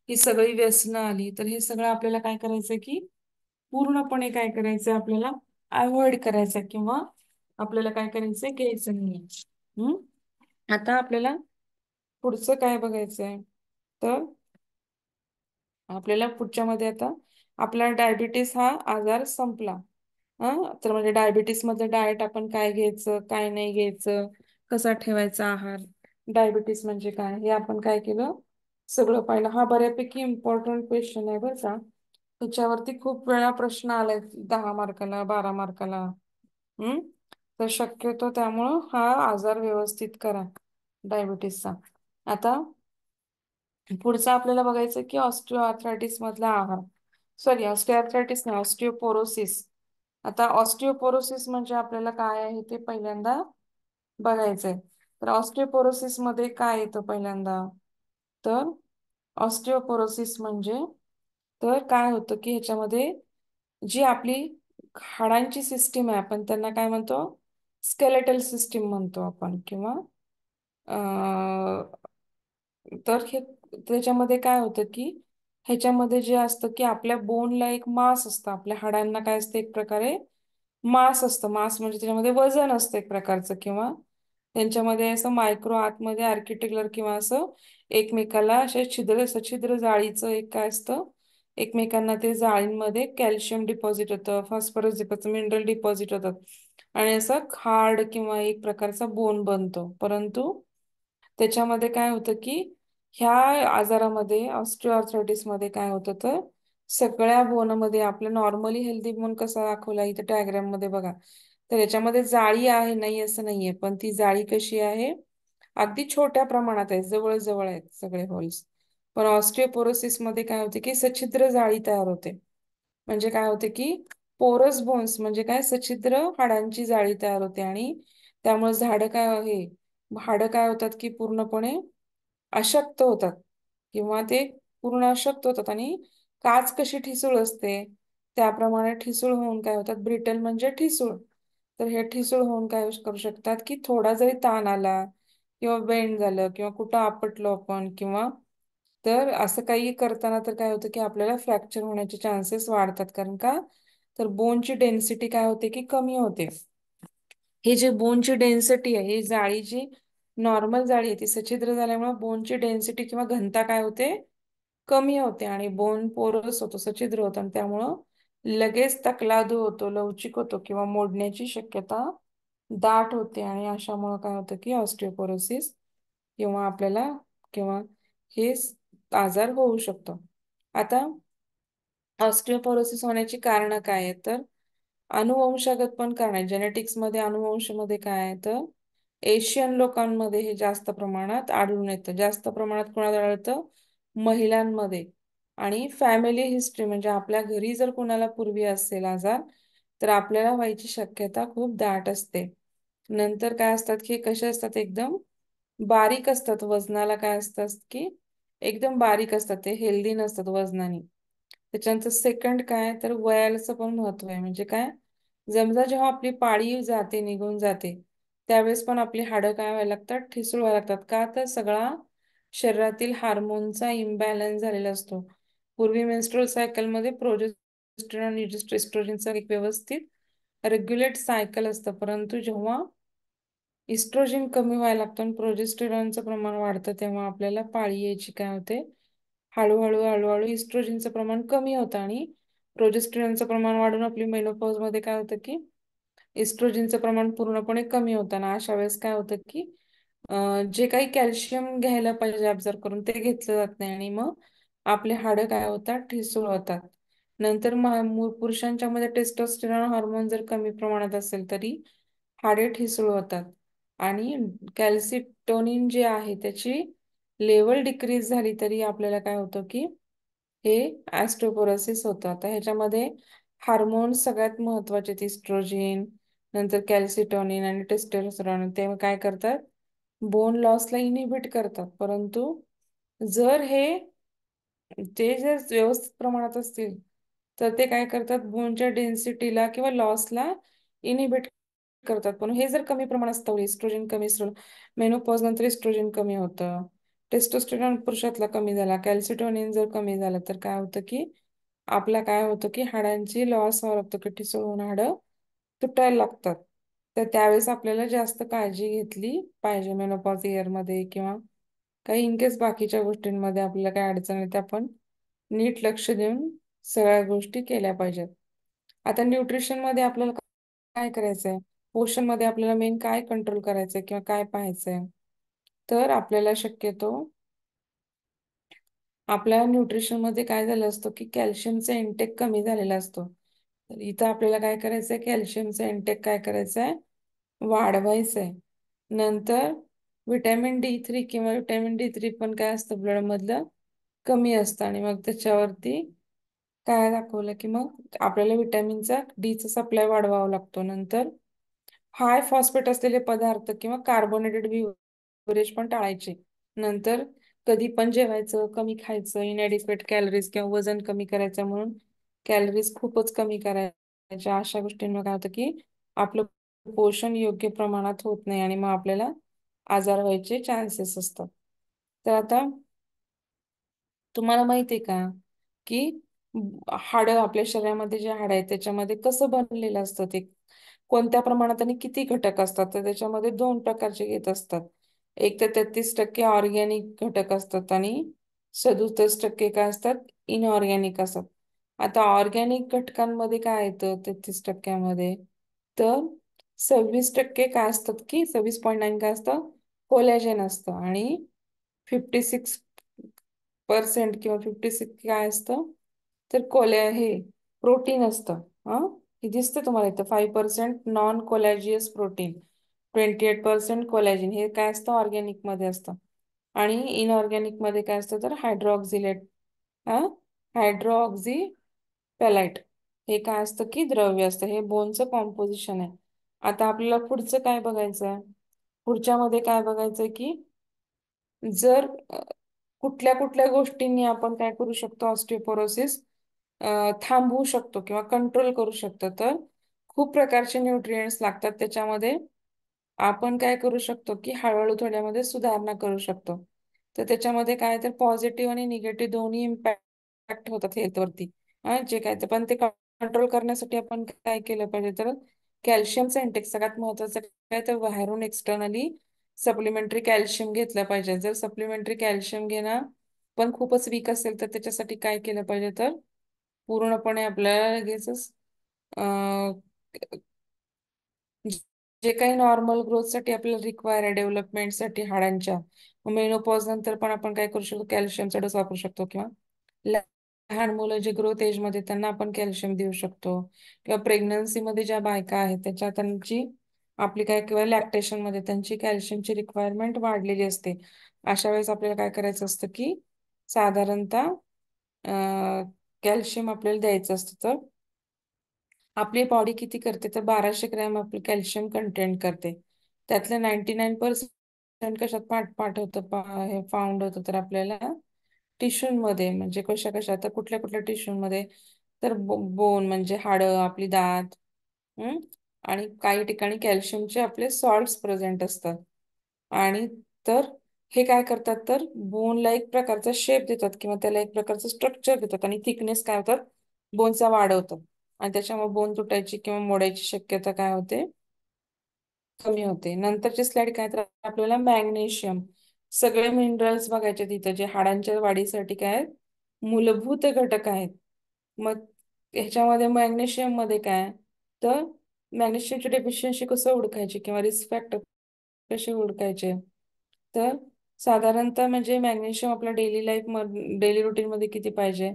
ही सगळी व्यसनं आली, तर हे सगळं आपल्याला काय करायचं की पूर्णपणे काय करायचं आपल्याला अवॉइड करायचं किंवा आपल्याला काय करायचंय घ्यायचं नाही. आता आपल्याला पुढचं काय बघायचंय, तर आपल्याला पुढच्या मध्ये आता आपला डायबिटीस हा आजार संपला. तर म्हणजे डायबिटीस मध्ये डाएट आपण काय घ्यायचं, काय नाही घ्यायचं, कसा ठेवायचा आहार, डायबिटीस म्हणजे काय, हे आपण काय केलं सगळं पाहिलं. हा बऱ्यापैकी इम्पॉर्टंट क्वेश्चन आहे बरं का. त्याच्यावरती खूप वेळा प्रश्न आलाय, 10 मार्काला, 12 मार्काला. हम्म तर शक्यतो त्यामुळं हा आजार व्यवस्थित करा डायबिटीसचा. आता पुढचं आपल्याला बघायचं की ऑस्टिओआर्थरायटिस मधला आहार, सॉरी ऑस्टिओआर्थरायटिस नाही, ऑस्टिओपोरोसिस. आता ऑस्टिओपोरोसिस म्हणजे आपल्याला काय आहे ते पहिल्यांदा बघायचंय. तर ऑस्टिओपोरोसिस मध्ये काय येतं पहिल्यांदा, तर ऑस्टिओपोरोसिस म्हणजे, तर काय होतं की ह्याच्यामध्ये जी आपली हाडांची सिस्टीम आहे, आपण त्यांना काय म्हणतो, स्केलेटल सिस्टीम म्हणतो आपण, किंवा तर हे त्याच्यामध्ये काय होतं की ह्याच्यामध्ये जे असतं की आपल्या बोनला एक मांस असतं, आपल्या हाडांना काय असतं एक प्रकारे मांस असतं. मांस म्हणजे त्याच्यामध्ये वजन असतं एक प्रकारचं, किंवा त्यांच्यामध्ये असं मायक्रो आतमध्ये आर्किटेक्चर किंवा असं एकमेकाला असे छिद्र सछिद्र जाळीचं एक काय असतं, एकमेकांना ते जाळींमध्ये कॅल्शियम डिपॉझिट होतं, फॉस्फरस डिपॉझिट, मिनरल डिपॉझिट होतात, आणि असं हाड किंवा एक प्रकारचा बोन बनतो. परंतु त्याच्यामध्ये काय होतं की ह्या आजारामध्ये ऑस्टिओआर्थरायटिस मध्ये काय होतं, तर सगळ्या बोनमध्ये आपलं नॉर्मली हेल्दी बोन कसा दाखवला इथं डायग्राम मध्ये बघा, तर याच्यामध्ये जाळी आहे, नाही असं नाहीये, पण ती जाळी कशी आहे, अगदी छोट्या प्रमाणात आहे, जवळ जवळ आहेत सगळे होल्स. पण ऑस्टिओपोरोसिस मध्ये काय होते की सछिद्र जाळी तयार होते. म्हणजे काय होते की पोरस बोन्स म्हणजे काय, सछिद्र हाडांची जाळी तयार होते, आणि त्यामुळे हाडं काय होतात की पूर्णपणे अशक्त होतात, किंवा ते पूर्ण अशक्त होतात, आणि काच कशी ठिसूळ असते त्याप्रमाणे ठिसूळ होऊन काय होतात, ब्रिटल म्हणजे ठिसूळ. तर हे ठिसूळ होऊन काय करू शकतात की थोडा जरी ताण आला किंवा बेंड झालं किंवा कुठं आपटलो आपण, किंवा तर असं काही करताना तर काय होतं की आपल्याला फ्रॅक्चर होण्याचे चान्सेस वाढतात. कारण का, तर बोनची डेन्सिटी काय होते की कमी होते. हे जे बोनची डेन्सिटी आहे, ही जाळी जी नॉर्मल जाळी आहे ती सछिद्र झाल्यामुळे बोनची डेन्सिटी किंवा घनता काय होते, कमी होते आणि बोन पोरस होतो, सच्छिद्र होतं आणि त्यामुळं लगेच तकलादू होतो, लवचिक होतो किंवा मोडण्याची शक्यता दाट होते आणि अशामुळं काय होतं की ऑस्टिओपोरोसिस किंवा आपल्याला किंवा हे आजार होऊ शकतो. आता ऑस्टिओपोरोसिस होण्याची कारणं काय आहेत तर अनुवंशागत पण कारण आहे. जेनेटिक्समध्ये अनुवंशमध्ये काय आहे तर एशियन लोकांमध्ये हे जास्त प्रमाणात आढळून येतं. जास्त प्रमाणात कोणाला आढळतं? महिलांमध्ये. आणि फॅमिली हिस्ट्री म्हणजे आपल्या घरी जर कोणाला पूर्वी असेल आजार तर आपल्याला व्हायची शक्यता खूप दाट असते. नंतर काय असतात की कसे असतात एकदम बारीक असतात, वजनाला काय असतात की एकदम बारीक असतात, ते हेल्दी नसतात वजनाने. त्याच्यानंतर सेकंड काय तर वयाचं पण महत्व आहे. म्हणजे काय समजा जेव्हा आपली पाळी जाते निघून जाते त्यावेळेस पण आपली हाडं काय व्हायला लागतात, ठिसूळ व्हायला लागतात. का तर सगळा शरीरातील हार्मोनचा इम्बॅलन्स झालेला असतो. पूर्वी मेन्स्ट्रुअल सायकलमध्ये प्रोजेस्टेरॉन आणि एस्ट्रोजनचं एक व्यवस्थित रेग्युलेट सायकल असतं, परंतु जेव्हा इस्ट्रोजन कमी व्हायला लागतं आणि प्रोजेस्टेरॉनचं प्रमाण वाढतं तेव्हा आपल्याला पाळी यायची काय होते, हळूहळू हळूहळू इस्ट्रोजनचं प्रमाण कमी होतं आणि प्रोजेस्टेरॉनचं प्रमाण वाढून आपली मेनोपॉजमध्ये काय होतं की इस्ट्रोजनचं प्रमाण पूर्णपणे कमी होतं आणि अशा वेळेस काय होतं की जे काही कॅल्शियम घ्यायला पाहिजे ऍब्झॉर्ब करून ते घेतलं जात नाही आणि मग आपले हाडं काय होतात, ठिसूळ होतात. नंतर पुरुषांच्या मध्ये टेस्टोस्टेरॉन हार्मोन जर कमी प्रमाणात असेल तरी हाडे ठिसूळ होतात आणि कॅल्सिटोनिन जे आहे त्याची लेवल डिक्रीज झाली तरी आपल्याला काय होतं की हे ऑस्टिओपोरोसिस होतं. आता ह्याच्यामध्ये हार्मोन्स सगळ्यात महत्वाचे आहेत. इस्ट्रोजिन, नंतर कॅल्सिटोनिन आणि टेस्टोस्टेरॉन ते काय करतात, बोन लॉसला इनिबिट करतात. परंतु जर हे ते जर व्यवस्थित प्रमाणात असतील तर ते काय करतात, बोनच्या डेन्सिटीला किंवा लॉसला इनिबिट करतात. पण हे जर कमी प्रमाणात असतं, इस्ट्रोजन कमी असतं, मेनोपॉज नंतर इस्ट्रोजन कमी होतं, टेस्टोस्टेरॉन पुरुषातला कमी झाला, कॅल्सिटोनिन जर कमी झालं तर काय होतं की आपला काय होतं की हाडांची लॉस व्हावं लागतं, की ठिसूळ होऊन हाडं तुटायला लागतात. तर त्यावेळेस आपल्याला जास्त काळजी घेतली पाहिजे मेनोपॉज इयरमध्ये किंवा काही इनकेस बाकीच्या गोष्टींमध्ये आपल्याला काही अडचण आहे, त्या आपण नीट लक्ष देऊन सगळ्या गोष्टी केल्या पाहिजेत. आता न्यूट्रिशनमध्ये आपल्याला काय करायचंय, पोषणमध्ये आपल्याला मेन काय कंट्रोल करायचंय किंवा काय पाहायचंय तर आपल्याला शक्यतो आपल्या न्यूट्रिशनमध्ये काय झालं असतं की कॅल्शियमचा इंटेक कमी झालेला असतो. तर इथं आपल्याला काय करायचंय, कॅल्शियमचा इंटेक काय करायचंय, वाढवायचंय. नंतर विटॅमिन D3 किंवा विटॅमिन D3 पण काय असतं ब्लडमधलं कमी असतं आणि मग त्याच्यावरती काय दाखवलं की मग आपल्याला विटॅमिनचा डीचा सप्लाय वाढवावा लागतो. नंतर हाय फॉस्फेट असलेले पदार्थ किंवा कार्बोनेटेड बेवरेज पण टाळायचे. नंतर कधी पण जेवायचं, कमी खायचं, इनएडिक्वेट कॅलरीज किंवा वजन कमी करायचं म्हणून कॅलरीज खूपच कमी करायच्या. अशा गोष्टींमुळे काय होतं की आपलं पोषण योग्य प्रमाणात होत नाही आणि मग आपल्याला आजार व्हायचे चान्सेस असतात. तर आता तुम्हाला माहिती आहे का की हाडं आपल्या शरीरामध्ये जे हाड आहे त्याच्यामध्ये कसं बनलेलं असतं, ते कोणत्या प्रमाणात आणि किती घटक असतात, तर त्याच्यामध्ये दोन प्रकारचे घेत असतात. एक तर 33% ऑर्गॅनिक घटक असतात आणि 67% काय असतात, इनऑर्गॅनिक असतात. आता ऑर्गॅनिक घटकांमध्ये काय येतं 33%मध्ये तर 26% काय असतात की 26.9 काय असतं, कोलॅजेन असतं आणि 56% किंवा 56 काय असतं तर हे प्रोटीन असतं. हा हे दिसतं तुम्हाला इथं 5% नॉन कोलॅजियस प्रोटीन, 28% कोलॅजिन, हे काय असतं ऑर्गॅनिक मध्ये असतं. आणि इनऑर्गॅनिक मध्ये काय असतं तर हा हायड्रॉक्झी पॅलाइट, हे काय असतं की द्रव्य असतं, हे बोनचं कॉम्पोजिशन आहे. आता आपल्याला पुढचं काय बघायचं आहे, पुढच्यामध्ये काय बघायचं की जर कुठल्या कुठल्या गोष्टींनी आपण काय करू शकतो ऑस्टिओपोरोसिस थांबवू शकतो किंवा कंट्रोल करू शकतो, तर खूप प्रकारचे न्यूट्रिएंट्स लागतात त्याच्यामध्ये. आपण काय करू शकतो की हळूहळू थोड्यामध्ये सुधारणा करू शकतो. तर त्याच्यामध्ये काय तर पॉझिटिव्ह आणि निगेटिव्ह दोन्ही इम्पॅक्ट होतात हेल्थवरती. जे काय तर पण ते कंट्रोल करण्यासाठी आपण काय केलं पाहिजे तर कॅल्शियमचा इंटेक सगळ्यात महत्वाचं काय तर बाहेरून एक्सटर्नली सप्लिमेंटरी कॅल्शियम घेतलं पाहिजे. जर सप्लिमेंटरी कॅल्शियम घेणं पण खूपच वीक असेल तर त्याच्यासाठी काय केलं पाहिजे तर पूर्णपणे आपल्याला लगेचच अं, जे काही नॉर्मल ग्रोथसाठी आपल्याला रिक्वायर आहे डेव्हलपमेंटसाठी हाडांच्या मेनोपॉज नंतर पण आपण काय करू शकतो कॅल्शियमचा डोस वापरू शकतो किंवा लहान मुलं जे ग्रोथ एज मध्ये त्यांना आपण कॅल्शियम देऊ शकतो किंवा प्रेग्नन्सी मध्ये ज्या बायका आहेत त्याच्या त्यांची आपली काय किंवा लॅक्टेशन मध्ये त्यांची कॅल्शियमची रिक्वायरमेंट वाढलेली असते. अशा वेळेस आपल्याला काय करायचं असतं की साधारणतः कॅल्शियम आपल्याला द्यायचं असतं. तर आपली बॉडी किती करते तर 1200 ग्रॅम आपलं कॅल्शियम कंटेंट करते. त्यातलं 99% कशात पाठवतं हे फाउंड होतं तर आपल्याला टिश्यूमध्ये म्हणजे कशा कशा तर कुठल्या कुठल्या टिश्यूमध्ये तर बोन म्हणजे हाडं आपली दात हम्म आणि काही ठिकाणी कॅल्शियमचे आपले सॉल्ट्स प्रेझेंट असतात. आणि तर हे काय करतात तर बोनला एक प्रकारचा शेप देतात किंवा त्याला एक प्रकारचं स्ट्रक्चर देतात आणि थिकनेस काय होतात बोनचा वाढवतात आणि त्याच्यामुळे बोन तुटायची किंवा मोडायची शक्यता काय होते कमी होते. नंतरची स्लाइड काय तर आपल्याला मॅग्नेशियम सगळे मिनरल्स बघायचे तिथं जे हाडांच्या वाढीसाठी काय आहेत मूलभूत घटक आहेत. मग ह्याच्यामध्ये मॅग्नेशियम मध्ये काय तर मॅग्नेशियमची डेफिशियन्सी कसं ओळखायची किंवा रिस्क फॅक्टर कसे ओळखायचे तर साधारणतः म्हणजे मॅग्नेशियम आपल्या डेली लाईफ डेली रुटीन मध्ये किती पाहिजे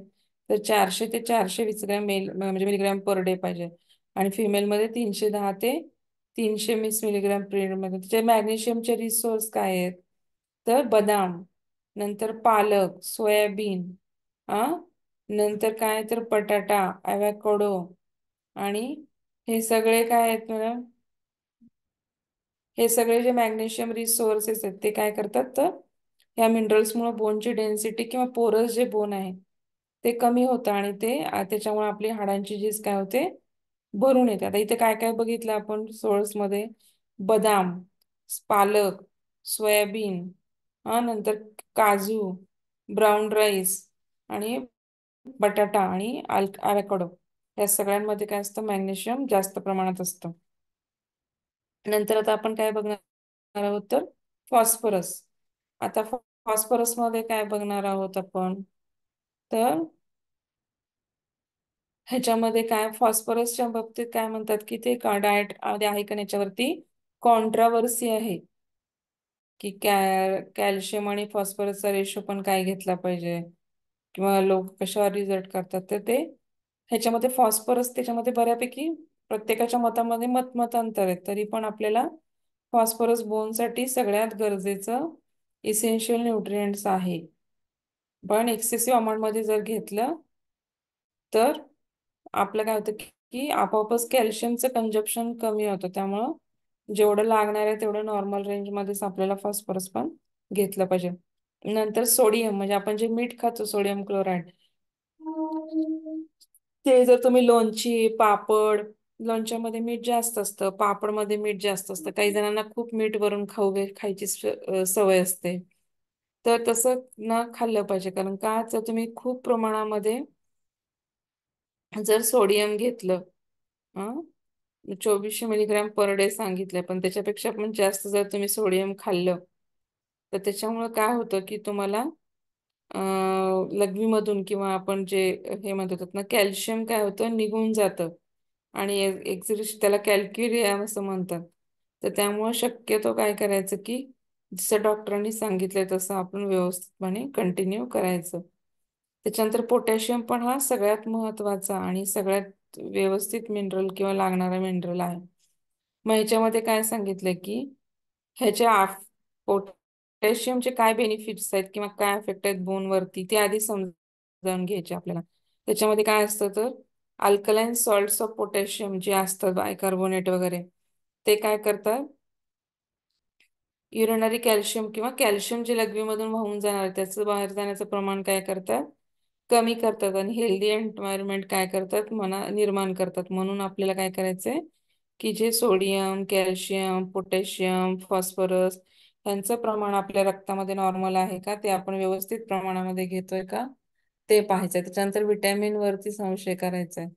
तर 400 ते 420 ग्रॅम म्हणजे मिलीग्रॅम पर डे पाहिजे आणि फिमेलमध्ये 310 ते 320 मिलीग्रॅम पर मध्ये. त्याचे मॅग्नेशियमचे रिसोर्स काय आहेत तर बदाम नंतर पालक सोयाबीन आ नंतर काय तर बटाटा ॲवॅकाडो आणि हे सगळे काय आहेत मॅडम हे सगळे जे मॅग्नेशियम रिसोर्सेस आहेत ते काय करतात तर या मिनरल्समुळे बोनची डेन्सिटी किंवा पोरस जे बोन आहे ते कमी होतं आणि त्याच्यामुळे आपली हाडांची झीज काय होते भरून येते. आता इथे काय काय बघितलं आपण सोर्स मध्ये बदाम पालक सोयाबीन नंतर काजू ब्राऊन राईस आणि बटाटा आणि ॲवॅकाडो या सगळ्यांमध्ये काय असतं मॅग्नेशियम जास्त प्रमाणात असतं. नंतर आता आपण काय बघणार आहोत तर फॉस्फरस. आता फॉस्फरस मध्ये काय बघणार आहोत आपण तर ह्याच्यामध्ये काय फॉस्फरसच्या बाबतीत काय म्हणतात की ते डाएट मध्ये आहे का याच्यावरती कॉन्ट्रावर्सी आहे की कॅल्शियम आणि फॉस्फरसचा रेशो पण काय घेतला पाहिजे किंवा लोक कशावर रिझल्ट करतात तर ते ह्याच्यामध्ये फॉस्फरस त्याच्यामध्ये बऱ्यापैकी प्रत्येकाच्या मतामध्ये मतमतांतर आहे तरी पण आपल्याला फॉस्फरस बोनसाठी सगळ्यात गरजेचं इसेन्शियल न्यूट्रिएंट्स आहे. पण एक्सेसिव्ह अमाऊंटमध्ये जर घेतलं तर आपलं काय होतं की आपोआपच कॅल्शियमचं कंजप्शन कमी होतं. त्यामुळं जेवढं लागणार आहे तेवढं नॉर्मल रेंजमध्येच आपल्याला फॉस्फरस पण घेतलं पाहिजे. नंतर सोडियम म्हणजे आपण जे मीठ खातो सोडियम क्लोराईड ते जर तुम्ही लोणची पापड लोणच्यामध्ये मीठ जास्त असतं पापडमध्ये मीठ जास्त असतं काही जणांना खूप मीठ वरून खायची सवय असते. तर तसं न खाल्लं पाहिजे कारण का जर तुम्ही खूप प्रमाणामध्ये जर सोडियम घेतलं 2400 मिलीग्रॅम पर डे सांगितलंय पण त्याच्यापेक्षा पण जास्त जर तुम्ही सोडियम खाल्लं तर त्याच्यामुळं काय होतं की तुम्हाला लघवीमधून किंवा आपण जे हे म्हणतात ना कॅल्शियम काय होतं निघून जातं आणि त्याला कॅल्क्युरियम असं म्हणतात. तर त्यामुळं शक्यतो काय करायचं की जसं डॉक्टरांनी सांगितलंय तसं आपण व्यवस्थितपणे कंटिन्यू करायचं. त्याच्यानंतर पोटॅशियम पण हा सगळ्यात महत्वाचा आणि सगळ्यात व्यवस्थित मिनरल किंवा लागणारा मिनरल आहे. मग ह्याच्यामध्ये काय सांगितलंय की ह्याच्या पोटॅशियमचे काय बेनिफिट्स आहेत किंवा काय इफेक्ट आहेत बोनवरती ते आधी समजावून घ्यायचे आपल्याला. त्याच्यामध्ये काय असतं तर अल्कलाइन सॉल्ट्स ऑफ पोटॅशियम जे असतात बायकार्बोनेट वगैरे ते काय करतात युरिनरी कॅल्शियम किंवा कॅल्शियम जे लघवीमधून वाहून जाणार आहे, त्याचं बाहेर जाण्याचं प्रमाण काय करतात कमी करतात आणि हेल्दी एन्व्हायरमेंट काय करतात निर्माण करतात. म्हणून आपल्याला काय करायचंय की जे सोडियम कॅल्शियम पोटॅशियम फॉस्फरस यांचं प्रमाण आपल्या रक्तामध्ये नॉर्मल आहे का ते आपण व्यवस्थित प्रमाणामध्ये घेतोय का ते पाहायचंय. त्याच्यानंतर विटॅमिन वरती संशय करायचा आहे.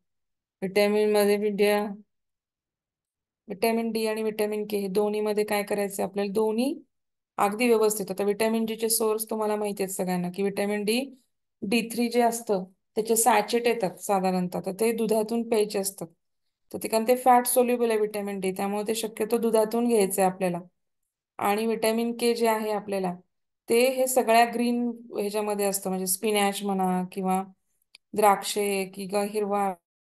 विटॅमिन मध्ये विटॅमिन डी आणि विटॅमिन के हे दोन्ही मध्ये काय करायचं आपल्याला दोन्ही अगदी व्यवस्थित. आता विटॅमिन डी चे सोर्स तुम्हाला माहिती आहेत सगळ्यांना, की विटॅमिन डी D3 जे असतं त्याचे सॅचेट येतात साधारणतः, तर ते दुधातून प्यायचे असतात. तर ते कारण ते फॅट सोल्युबल आहे विटॅमिन डी, त्यामुळे ते शक्यतो दुधातून घ्यायचं आहे आपल्याला. आणि विटॅमिन के जे आहे आपल्याला, ते हे सगळ्या ग्रीन ह्याच्यामध्ये असतं, म्हणजे स्पिनॅच म्हणा किंवा द्राक्षे किंवा हिरवा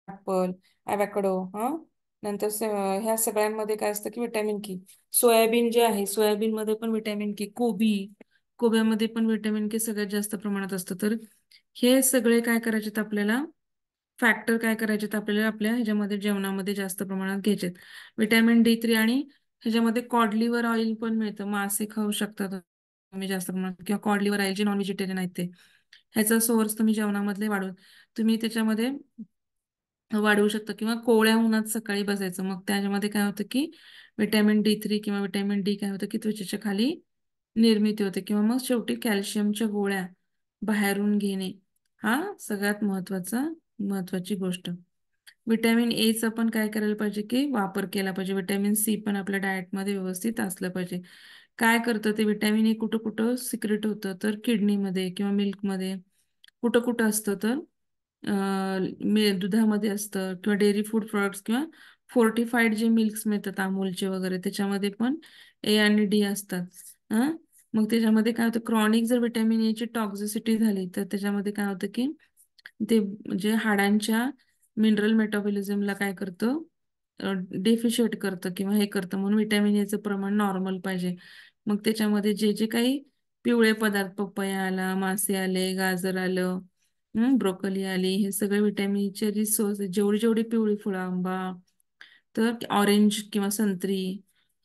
ऍपल, ॲवॅकॅडो, नंतर ह्या सगळ्यांमध्ये काय असतं की विटॅमिन के. सोयाबीन जे आहे, सोयाबीन मध्ये पण विटॅमिन के, कोब्यामध्ये पण विटॅमिन के सगळ्यात जास्त प्रमाणात असतं. तर हे सगळे काय करायचे आपल्याला, फॅक्टर काय करायचे आपल्याला आपल्या ह्याच्यामध्ये जेवणामध्ये जास्त प्रमाणात घ्यायचे. विटॅमिन D3 आणि ह्याच्यामध्ये कॉड लिव्हर ऑइल पण मिळतं, मासे खाऊ शकता तुम्ही जास्त प्रमाणात, किंवा कॉड लिव्हर ऑइल जे नॉन व्हेजिटेरियन आहेत ते, ह्याचा सोर्स तुम्ही जेवणामधले वाढवून तुम्ही त्याच्यामध्ये वाढवू शकता. किंवा कोवळ्या उन्हात सकाळी बसायचं, मग त्याच्यामध्ये काय होतं की विटॅमिन D3 किंवा विटॅमिन डी काय होतं की त्वचेच्या खाली निर्मिती होते. किंवा मग शेवटी कॅल्शियमच्या गोळ्या बाहेरून घेणे, हा सगळ्यात महत्वाची गोष्ट. विटॅमिन एचा पण काय करायला पाहिजे की वापर केला पाहिजे. विटॅमिन सी पण आपल्या डाएटमध्ये व्यवस्थित असलं पाहिजे. काय करतं ते विटॅमिन ए, कुठं कुठं सिक्रेट होतं तर किडनीमध्ये किंवा मिल्कमध्ये, कुठं कुठं असतं तर दुधामध्ये असतं, किंवा डेअरी फूड प्रॉडक्ट्स, किंवा फोर्टिफाईड जे मिल्क्स मिळतात अमूलचे वगैरे, त्याच्यामध्ये पण ए आणि डी असतात. हा, मग त्याच्यामध्ये काय होतं, क्रॉनिक जर विटॅमिन ए ची टॉक्झिसिटी झाली तर त्याच्यामध्ये काय होतं की ते म्हणजे हाडांच्या मिनरल मेटाबॉलिझमला काय करतं, डेफिशिएट करतं किंवा हे करतं. म्हणून विटॅमिन एचं प्रमाण नॉर्मल पाहिजे. मग त्याच्यामध्ये जे जे काही पिवळे पदार्थ, पपया आला, मासे आले, गाजर आलं, ब्रोकोली आली, हे सगळे विटॅमिनचे रिसोर्स, जेवढी जेवढी पिवळी फळं, आंबा, तर ऑरेंज किंवा संत्री,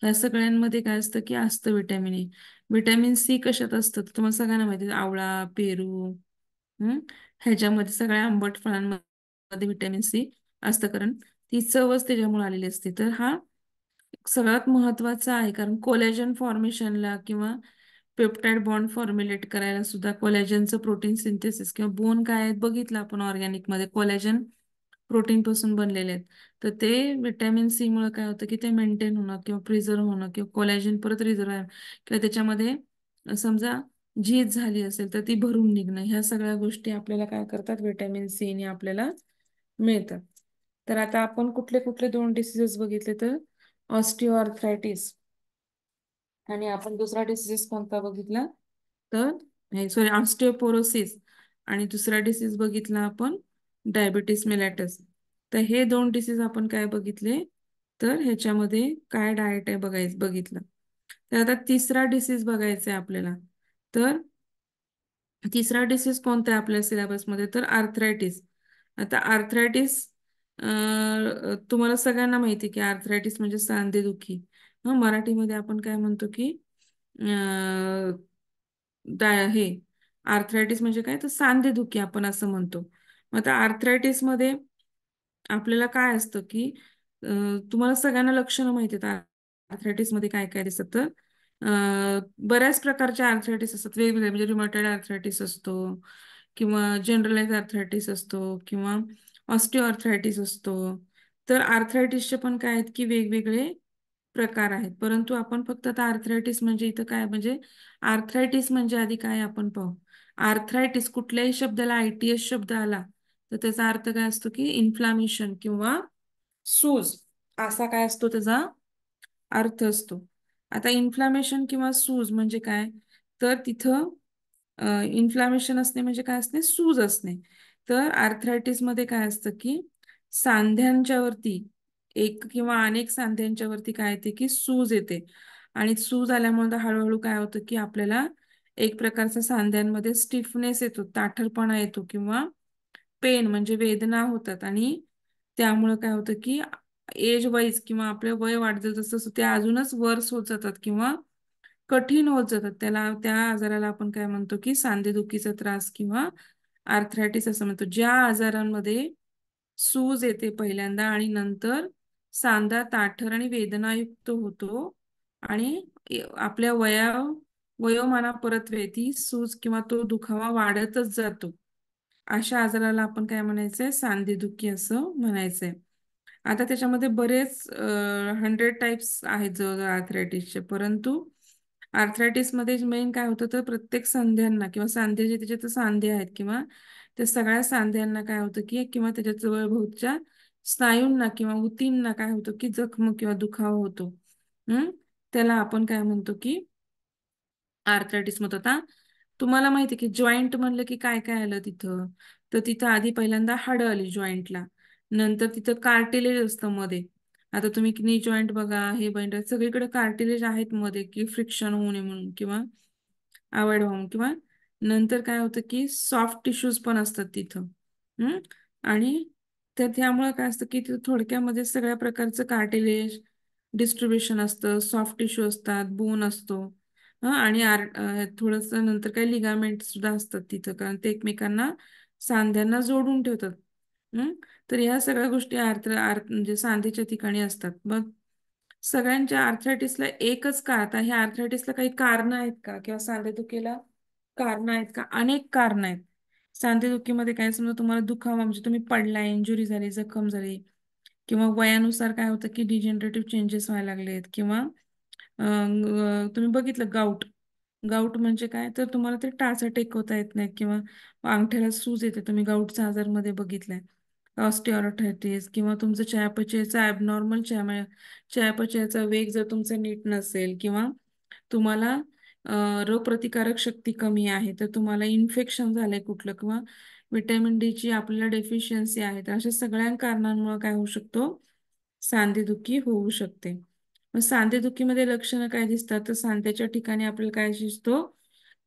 ह्या सगळ्यांमध्ये काय असतं की असतं विटॅमिन ए. विटॅमिन सी कशात असतं तर तुम्हाला सगळ्यांना माहिती आहे, आवळा, पेरू, हम्म ह्याच्यामध्ये सगळ्या आंबट फळांमध्ये विटॅमिन सी असतं, कारण ती चवच त्याच्यामुळे आलेली असते. तर हा सगळ्यात महत्वाचा आहे, कारण कोलॅजन फॉर्मेशनला किंवा पेप्टाइड बॉन्ड फॉर्म्युलेट करायला सुद्धा कोलॅजनचं प्रोटीन सिंथेसिस, किंवा बोन काय आहेत बघितलं आपण ऑर्गॅनिक मध्ये, कोलॅजन प्रोटीन पासून बनलेले आहेत. तर ते विटॅमिन सी मुळे काय होतं की ते मेंटेन होणं किंवा प्रिझर्व होणं, किंवा कोलॅजन परत रिझर्व, किंवा त्याच्यामध्ये समजा झीज झाली असेल तर ती भरून निघणं, ह्या सगळ्या गोष्टी आपल्याला काय करतात, विटॅमिन सी ने आपल्याला मिळतात. तर आता आपण कुठले कुठले 2 डिसीजेस बघितले तर ऑस्टिओआर्थरायटिस, आणि आपण दुसरा डिसीज कोणता बघितला तर सॉरी ऑस्टिओपोरोसिस, आणि दुसरा डिसीज बघितला आपण डायबिटीस मेलायटस. तर हे 2 डिसीज आपण काय बघितले, तर ह्याच्यामध्ये काय डाएट आहे बघितलं. तर आता तिसरा डिसीज बघायचा आहे आपल्याला. तर तिसरा डिसीज कोणता आहे आपल्या सिलेबसमध्ये तर आर्थरायटिस. आता आर्थरायटिस तुम्हाला सगळ्यांना माहिती आहे की आर्थरायटिस म्हणजे सांधेदुखी. मराठीमध्ये आपण काय म्हणतो की अं, हे आर्थरायटिस म्हणजे काय तर सांधेदुखी आपण असं म्हणतो. मग आता आर्थरायटिस मध्ये आपल्याला काय असतं की तुम्हाला सगळ्यांना लक्षणं माहिती आहेत आर्थरायटिस मध्ये काय काय दिसतं तर बऱ्याच प्रकारचे आर्थरायटिस असतात वेगवेगळे, म्हणजे रुमॅटॉइड आर्थरायटिस असतो, किंवा जनरलाइज आर्थरायटिस असतो, किंवा ऑस्टिओआर्थरायटिस असतो. तर आर्थरायटिसचे पण काय आहेत की वेगवेगळे प्रकार आहेत. परंतु आपण फक्त आता आर्थरायटिस म्हणजे इथं काय, म्हणजे आर्थरायटिस म्हणजे आधी काय आपण पाहू. आर्थरायटिस कुठल्याही शब्दाला ITS शब्द आला तर त्याचा अर्थ काय असतो की इन्फ्लामेशन किंवा सूज, असा काय असतो त्याचा अर्थ असतो. आता इन्फ्लामेशन किंवा सूज म्हणजे काय, तर तिथं इन्फ्लामेशन असणे म्हणजे काय असणे, सूज असणे. तर आर्थरायटिस मध्ये काय असतं की सांध्यांच्या वरती, एक किंवा अनेक सांध्यांच्या वरती काय येते की सूज येते, आणि सूज आल्यामुळे हळूहळू काय होतं की आपल्याला एक प्रकारचा सांध्यांमध्ये स्टिफनेस येतो, ताठरपणा येतो, किंवा पेन म्हणजे वेदना होतात. आणि त्यामुळे काय होतं की एज वाईज किंवा आपलं वय वाढतं तसं ते अजूनच वर्स होत जातात किंवा कठीण होत जातात. त्या आजाराला आपण काय म्हणतो की सांधेदुखीचा त्रास किंवा आर्थरायटिस असं म्हणतो. ज्या आजारांमध्ये सूज येते पहिल्यांदा आणि नंतर सांधा ताठर आणि वेदनायुक्त होतो, आणि आपल्या वयोमाना परत ती सूज किंवा तो दुखावा वाढतच जातो, अशा आजाराला आपण काय म्हणायचंय, सांधेदुखी असं म्हणायचंय. आता त्याच्यामध्ये बरेच 100 टाइप्स आहेत जवळजवळ आर्थरायटिसचे, परंतु आर्थरायटिस मध्ये मेन काय होतं तर प्रत्येक सांध्यांना किंवा सांधे जे त्याचे तर सांधे आहेत किंवा त्या सगळ्या सांध्यांना काय होतं की किंवा त्याच्या जवळभोवतच्या स्नायूंना किंवा ऊतींना काय होतं की जखम किंवा दुखावा होतो. हम्म त्याला आपण काय म्हणतो की आर्थरायटिस म्हणतो. आता तुम्हाला माहिती आहे की जॉईंट म्हणलं की काय काय आलं तिथं, तर तिथं आधी पहिल्यांदा हाडं आली जॉईंटला, नंतर तिथं कार्टिलेज असतं मध्ये. आता तुम्ही नी जॉईंट बघा, हे बघा, सगळीकडे कार्टिलेज आहेत मध्ये की फ्रिक्शन होऊ नये म्हणून किंवा अवॉइड व्हावं किंवा नंतर काय होतं की सॉफ्ट टिश्यूज पण असतात तिथं. हम्म आणि तर त्यामुळे काय असतं की तिथं थोडक्यामध्ये सगळ्या प्रकारचं कार्टिलेज डिस्ट्रीब्युशन असतं, सॉफ्ट टिश्यू असतात, बोन असतो. आणि थोडंसं नंतर काही लिगामेंट सुद्धा असतात तिथं, कारण ते एकमेकांना सांध्यांना जोडून ठेवतात. हम्म तर ह्या सगळ्या गोष्टी म्हणजे सांधेच्या ठिकाणी असतात. मग सगळ्यांच्या आर्थरायटिसला एकच का, आता ह्या आर्थरायटिसला काही कारण आहेत का किंवा सांधेदुखीला कारण आहेत का? अनेक कारण आहेत. सांधेदुखीमध्ये काय, समजा तुम्हाला दुखावा म्हणजे तुम्ही पडलाय, इंजुरी झाली, जखम झाली, किंवा वयानुसार काय होतं की डिजेनरेटिव्ह चेंजेस व्हायला लागलेत, किंवा तुम्ही बघितलं गाऊट. गाऊट म्हणजे काय, तर तुम्हाला ते टाचा टेकवता येत नाहीत किंवा अंगठ्याला सूज येते, तुम्ही गाऊटचा आजारमध्ये बघितलाय. ऑस्टिओआर्थरायटिस, किंवा तुमचं चयापचयचा ॲबनॉर्मल चयापचयाचा वेग जर तुमचा नीट नसेल, किंवा तुम्हाला रोगप्रतिकारक शक्ती कमी आहे, तर तुम्हाला इन्फेक्शन झालंय कुठलं, किंवा विटॅमिन डी ची आपल्याला डेफिशियन्सी आहे, तर अशा सगळ्या कारणांमुळे काय होऊ शकतो, सांधेदुखी होऊ शकते. मग सांधेदुखीमध्ये लक्षणं काय दिसतात, तर सांध्याच्या ठिकाणी आपल्याला काय दिसतो,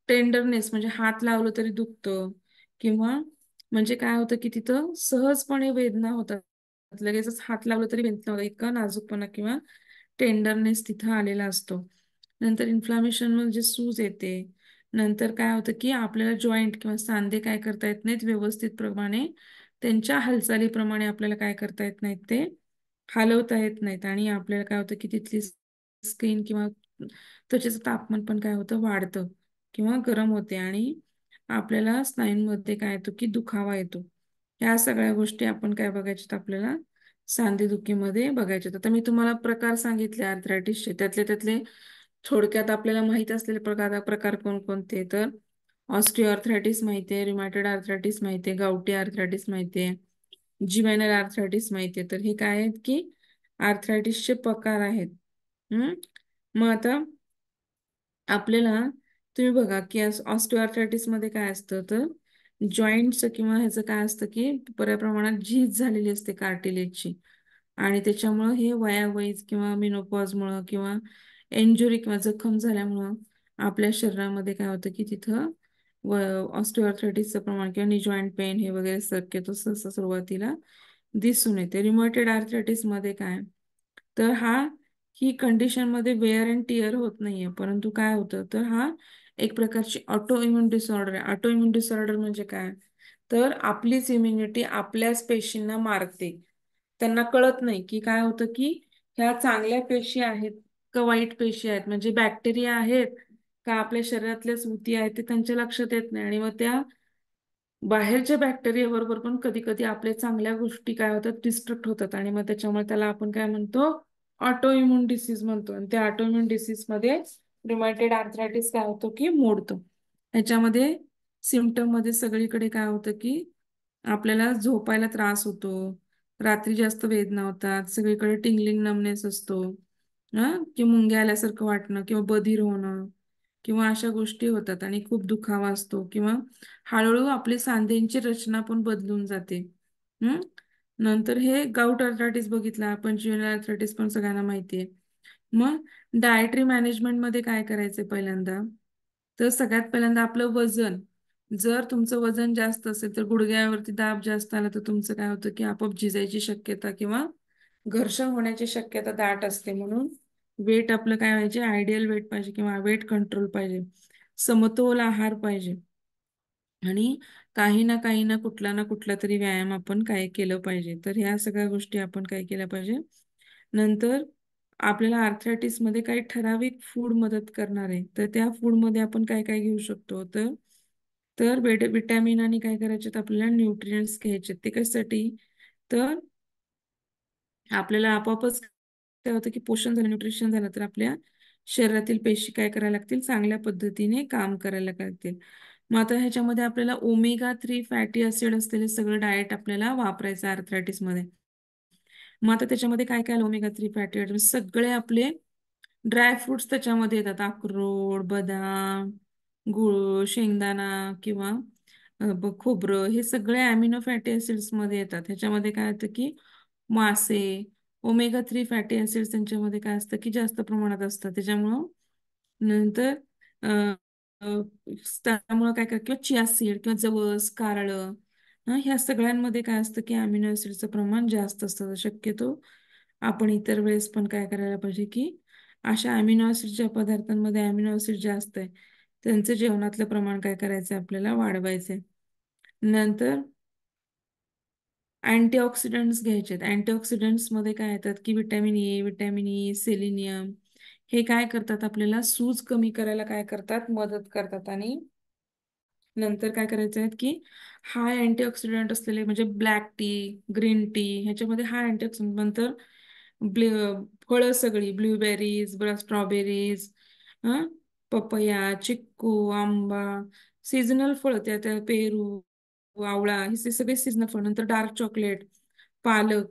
टेंडरनेस म्हणजे हात लावलं तरी दुखतं, किंवा म्हणजे काय होतं की तिथं सहजपणे वेदना होतात, लगेचच हात लावलं तरी वेदना होतात, इतका नाजूकपणा किंवा टेंडरनेस तिथं आलेला असतो. नंतर इन्फ्लामेशन म्हणजे सूज येते. नंतर काय होतं की आपल्याला जॉईंट किंवा सांधे काय करता येत नाहीत व्यवस्थित प्रमाणे, त्यांच्या हालचालीप्रमाणे आपल्याला काय करता येत नाहीत, ते हलवता येत नाहीत, आणि आपल्याला काय होतं की तिथली स्किन किंवा त्वचेचं तापमान पण काय होतं, वाढतं किंवा गरम होते, आणि आपल्याला स्नायूंमध्ये काय येतो की दुखावा येतो. या सगळ्या गोष्टी आपण काय बघायच्यात, आपल्याला सांधेदुखीमध्ये बघायच्यात. आता मी तुम्हाला प्रकार सांगितले आर्थरायटिसचे, त्यातले थोडक्यात आपल्याला माहित असलेले प्रकार प्रकार कोणकोणते, तर ऑस्टिओआर्थरायटिस माहिती आहे, रिमॅटॉइड आर्थरायटिस माहिती आहे, गाउटी आर्थरायटिस माहिती आहे, ज्युवेनल आर्थरायटिस माहिती आहे. तर हे काय आहेत की आर्थरायटिसचे प्रकार आहेत. हम्म मग आता आपल्याला, तुम्ही बघा की ऑस्टिओआर्थरायटिस मध्ये काय असतं, तर जॉईंटचं किंवा ह्याचं काय असतं की बऱ्या प्रमाणात झीज झालेली असते कार्टिलेजची, आणि त्याच्यामुळं हे वयावैज किंवा मेनोपॉजमुळं किंवा इंजुरी किंवा जखम झाल्यामुळं आपल्या शरीरामध्ये काय होतं की तिथं ऑस्टिओआर्थरायटिसचं प्रमाण किंवा नी जॉईंट पेन हे वगैरे शक्यतो सहसा सुरुवातीला दिसून येते. रिमॅटॉइड आर्थरायटिस मध्ये काय, तर ही कंडिशन मध्ये वेअर अँड टिअर होत नाहीये, परंतु काय होतं, तर हा एक प्रकारची ऑटो इम्युन डिसऑर्डर आहे. ऑटो इम्युन डिसऑर्डर म्हणजे काय, तर आपलीच इम्युनिटी आपल्याच पेशींना मारते. त्यांना कळत नाही की काय होतं की ह्या चांगल्या पेशी आहेत का वाईट पेशी आहेत, म्हणजे बॅक्टेरिया आहेत का आपल्या शरीरातल्याच ऊती आहेत, ते त्यांच्या लक्षात येत नाही, आणि मग त्या बाहेरच्या बॅक्टेरिया बरोबर पण कधी कधी आपल्या चांगल्या गोष्टी काय होतात, डिस्ट्रक्ट होतात, आणि मग त्याच्यामुळे त्याला आपण काय म्हणतो, ऑटो इम्युन डिसीज म्हणतो. आणि त्या ऑटो इम्युन डिसीज मध्ये रिमॅटॉइड आर्थरायटिस काय होतो की मोडतो. ह्याच्यामध्ये सिमटम मध्ये सगळीकडे काय होतं की आपल्याला झोपायला त्रास होतो, रात्री जास्त वेदना होतात, सगळीकडे टिंगलिंग नमनेस असतो, किंवा मुंग्या आल्यासारखं वाटणं किंवा बधीर होणं, किंवा अशा गोष्टी होतात, आणि खूप दुखावा असतो, किंवा हळूहळू आपली सांध्यांची रचना पण बदलून जाते. हम्म नंतर हे गाऊट आर्थरायटिस बघितला आपण, ज्युवेनल आर्थरायटिस पण सगळ्यांना माहिती आहे. मग डायटरी मॅनेजमेंट मध्ये काय करायचंय पहिल्यांदा, तर सगळ्यात पहिल्यांदा आपलं वजन. जर तुमचं वजन जास्त असेल, तर गुडघ्यावरती दाब जास्त आला, तर तुमचं काय होतं की आपोआप झिजायची शक्यता किंवा घर्षण होण्याची शक्यता दाट असते. म्हणून वेट आपलं काय पाहिजे, आयडियल वेट पाहिजे किंवा वेट कंट्रोल पाहिजे, समतोल आहार पाहिजे, आणि काही ना कुठला ना कुठला तरी व्यायाम आपण काय केलं पाहिजे. तर ह्या सगळ्या गोष्टी आपण काय केल्या पाहिजे. नंतर आपल्याला आर्थरायटिस मध्ये काही ठराविक फूड मदत करणार आहे, तर त्या फूड मध्ये आपण काय काय घेऊ शकतो, तर तर विटॅमिन आणि काय करायचे, आपल्याला न्यूट्रिएंट्स घ्यायचे. ते कशासाठी, तर आपल्याला आपोआपच काय होतं की पोषण झालं, न्यूट्रिशन झालं, तर आपल्या शरीरातील पेशी काय करायला लागतील, चांगल्या पद्धतीने काम करायला लागतील. मग आता ह्याच्यामध्ये आपल्याला ओमेगा 3 फॅटी ऍसिड असलेले सगळं डाएट आपल्याला वापरायचं आर्थरायटिस मध्ये. मग आता त्याच्यामध्ये काय काय ओमेगा 3 फॅटी ऍसिड, सगळे आपले ड्राय फ्रुट्स त्याच्यामध्ये येतात. अक्रोड, बदाम, गुळ, शेंगदाणा किंवा खोबरं, हे सगळे अमिनो फॅटी ऍसिड्स मध्ये येतात. ह्याच्यामध्ये काय होतं की मासे, ओमेगा 3 फॅटी ऍसिड्स त्यांच्यामध्ये काय असतं की जास्त प्रमाणात असतं. त्याच्यामुळं नंतर अं, अं, त्यामुळं काय किंवा चिया सीड किंवा जवस, कारळं, ह्या सगळ्यांमध्ये काय असतं की अमिनो ऍसिडचं प्रमाण जास्त असतं. तर शक्यतो आपण इतर वेळेस पण काय करायला पाहिजे की अशा अमिनो ऍसिडच्या पदार्थांमध्ये अमिनो ऍसिड जास्त आहे त्यांचं जेवणातलं प्रमाण काय करायचं आपल्याला वाढवायचंय. नंतर अँटीऑक्सिडंट्स घ्यायचे आहेत. अँटीऑक्सिडंट्स मध्ये काय येतात की विटॅमिन ई, सेलिनियम, हे काय करतात आपल्याला सूज कमी करायला काय करतात, मदत करतात. आणि नंतर काय करायचं आहे की हाय अँटीऑक्सिडंट असलेले म्हणजे ब्लॅक टी, ग्रीन टी, ह्याच्यामध्ये हाय अँटीऑक्सिडंट. नंतर फळं सगळी, ब्लूबेरीज, स्ट्रॉबेरीज, पपया, चिक्कू, आंबा, सीझनल फळ, त्या पेरू, आवळा, हे सगळे सीझनल फळ. नंतर डार्क चॉकलेट, पालक,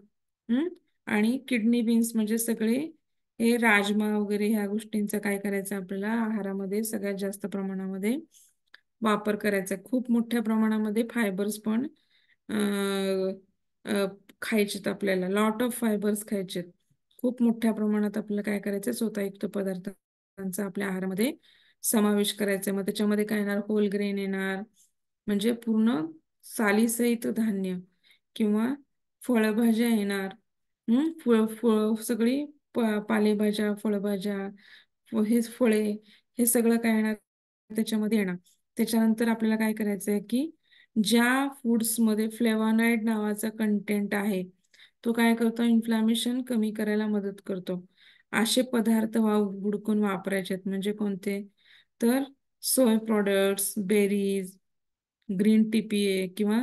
हम्म आणि किडनी बीन्स, म्हणजे सगळे हे राजमा वगैरे ह्या गोष्टींचा काय करायचं आपल्याला आहारामध्ये सगळ्यात जास्त प्रमाणामध्ये वापर करायचा. खूप मोठ्या प्रमाणामध्ये फायबर्स पण अं, अं, खायचेत आपल्याला. लॉट ऑफ फायबर्स खायचेत. खूप मोठ्या प्रमाणात आपल्याला काय करायचं, स्वतःयुक्त पदार्थांचा आपल्या आहारामध्ये समावेश करायचा. मग त्याच्यामध्ये काय येणार, होल ग्रेन येणार, म्हणजे पूर्ण सालीसहित धान्य किंवा फळभाज्या येणार. फळ फळ सगळी पालेभाज्या, फळभाज्या, हे फळे, हे सगळं काय येणार त्याच्यामध्ये येणार. त्याच्यानंतर आपल्याला काय करायचं आहे की ज्या फूड्समध्ये फ्लेवानॉइड नावाचा कंटेंट आहे तो काय करतो, इन्फ्लॅमेशन कमी करायला मदत करतो. असे पदार्थ हुडकून वापरायचे आहेत. म्हणजे कोणते, तर सोय प्रॉडक्ट्स, बेरीज, ग्रीन टी पिये किंवा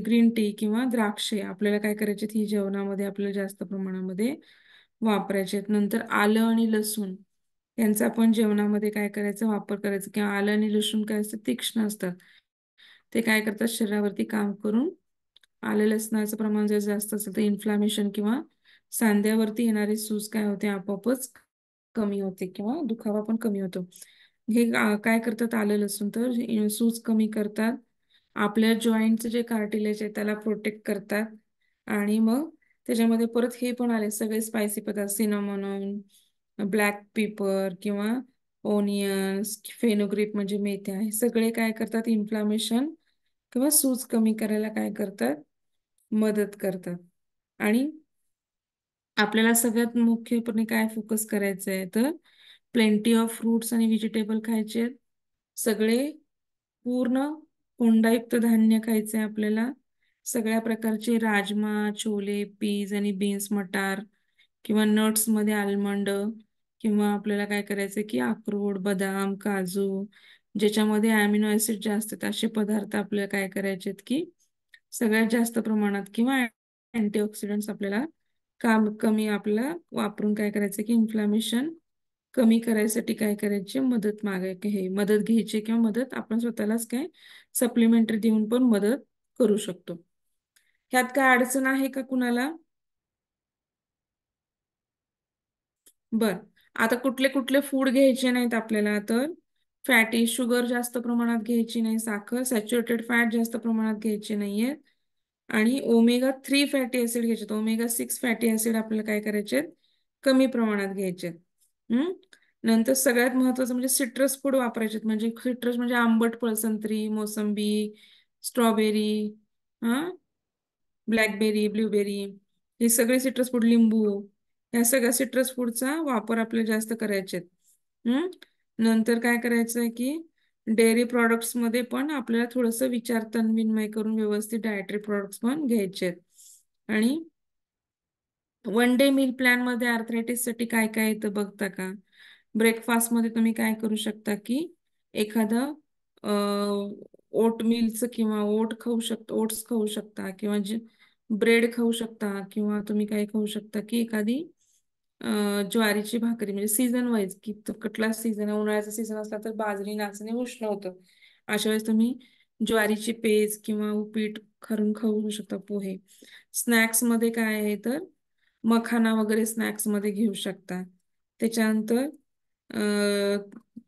ग्रीन टी किंवा द्राक्षे आपल्याला काय करायचे, ही जेवणामध्ये आपल्याला जास्त प्रमाणामध्ये वापरायचे आहेत. नंतर आलं आणि लसूण यांचा पण जेवणामध्ये काय करायचं, वापर करायचा. किंवा आलं आणि लसूण काय असतं, तीक्ष्ण असतात. ते काय करतात, शरीरावरती काम करून आलं लसणाचं प्रमाण जर जास्त असेल तर इन्फ्लामेशन किंवा सांध्यावरती येणारी सूज काय होते, आपोआपच कमी होते किंवा दुखावा पण कमी होतो. हे काय करतात आलं लसूण, तर सूज कमी करतात. आपल्या जॉईंटचं जे कार्टिलेज आहे त्याला प्रोटेक्ट करतात. आणि मग त्याच्यामध्ये परत हे पण आले सगळे स्पायसी पदार्थ, सिनामॉन, ब्लॅक पेपर किंवा ओनियन्स, फेनुग्रीक म्हणजे मेथ्या, हे सगळे काय करतात, इन्फ्लामेशन किंवा सूज कमी करायला काय करतात, मदत करतात. आणि आपल्याला सगळ्यात मुख्यपणे काय फोकस करायचं आहे, तर प्लेंटी ऑफ फ्रुट्स आणि व्हेजिटेबल खायचे. सगळे पूर्ण कोंडायुक्त धान्य खायचे आपल्याला. सगळ्या प्रकारचे राजमा, छोले, पीज आणि बीन्स, मटार किंवा नट्स मध्ये आल्मंड, किंवा आपल्याला काय करायचं की अक्रोड, बदाम, काजू, ज्याच्यामध्ये अमिनो ऍसिड जास्त आहेत असे पदार्थ आपल्याला काय करायचे आहेत की सगळ्यात जास्त प्रमाणात, किंवा अँटीऑक्सिडंट्स आपल्याला काम कमी आपल्याला वापरून काय करायचं की इन्फ्लामेशन कमी करायसाठी काय करायची, मदत घ्यायची किंवा मदत आपण स्वतःलाच काय सप्लिमेंटरी देऊन पण मदत करू शकतो. ह्यात काय अडचण आहे का कुणाला? बर, आता कुठले कुठले फूड घ्यायचे नाहीत आपल्याला, तर फॅटी शुगर जास्त प्रमाणात घ्यायची नाही, साखर सॅच्युरेटेड फॅट जास्त प्रमाणात घ्यायचे नाहीये, आणि ओमेगा 3 फॅटी ऍसिड घ्यायचे. ओमेगा 6 फॅटी ऍसिड आपल्याला काय करायचे, कमी प्रमाणात घ्यायचे. नंतर सगळ्यात महत्वाचं म्हणजे सिट्रस फूड वापरायचे. म्हणजे सिट्रस म्हणजे आंबट फळ, संत्री, मोसंबी, स्ट्रॉबेरी, हा ब्लॅकबेरी, ब्लूबेरी, हे सगळे सिट्रस फूड, लिंबू, या सगळ्या सिट्रस फूडचा वापर आपल्याला जास्त करायचे. नंतर काय करायचं आहे की डेअरी प्रॉडक्ट्स मध्ये पण आपल्याला थोडंसं विचार विनिमय करून व्यवस्थित डायटरी प्रॉडक्ट्स पण घ्यायचे आहेत. आणि वन डे मील प्लॅन मध्ये आर्थरायटिस साठी काय काय येतं बघता का? ब्रेकफास्ट मध्ये तुम्ही काय करू शकता की एखादं ओट मिलचं किंवा ओट्स खाऊ शकता, किंवा जे ब्रेड खाऊ शकता, किंवा तुम्ही काय खाऊ शकता की एखादी ज्वारीची भाकरी म्हणजे सीझन वाईज की तो कुठला सीझन आहे, उन्हाळ्याचा सीझन असला तर बाजरी नाचणे उष्ण होतं. अशा वेळेस तुम्ही ज्वारीची पेज किंवा उपीट करून खाऊ शकता, पोहे. स्नॅक्स मध्ये काय आहे तर मखाना वगैरे स्नॅक्स मध्ये घेऊ शकता. त्याच्यानंतर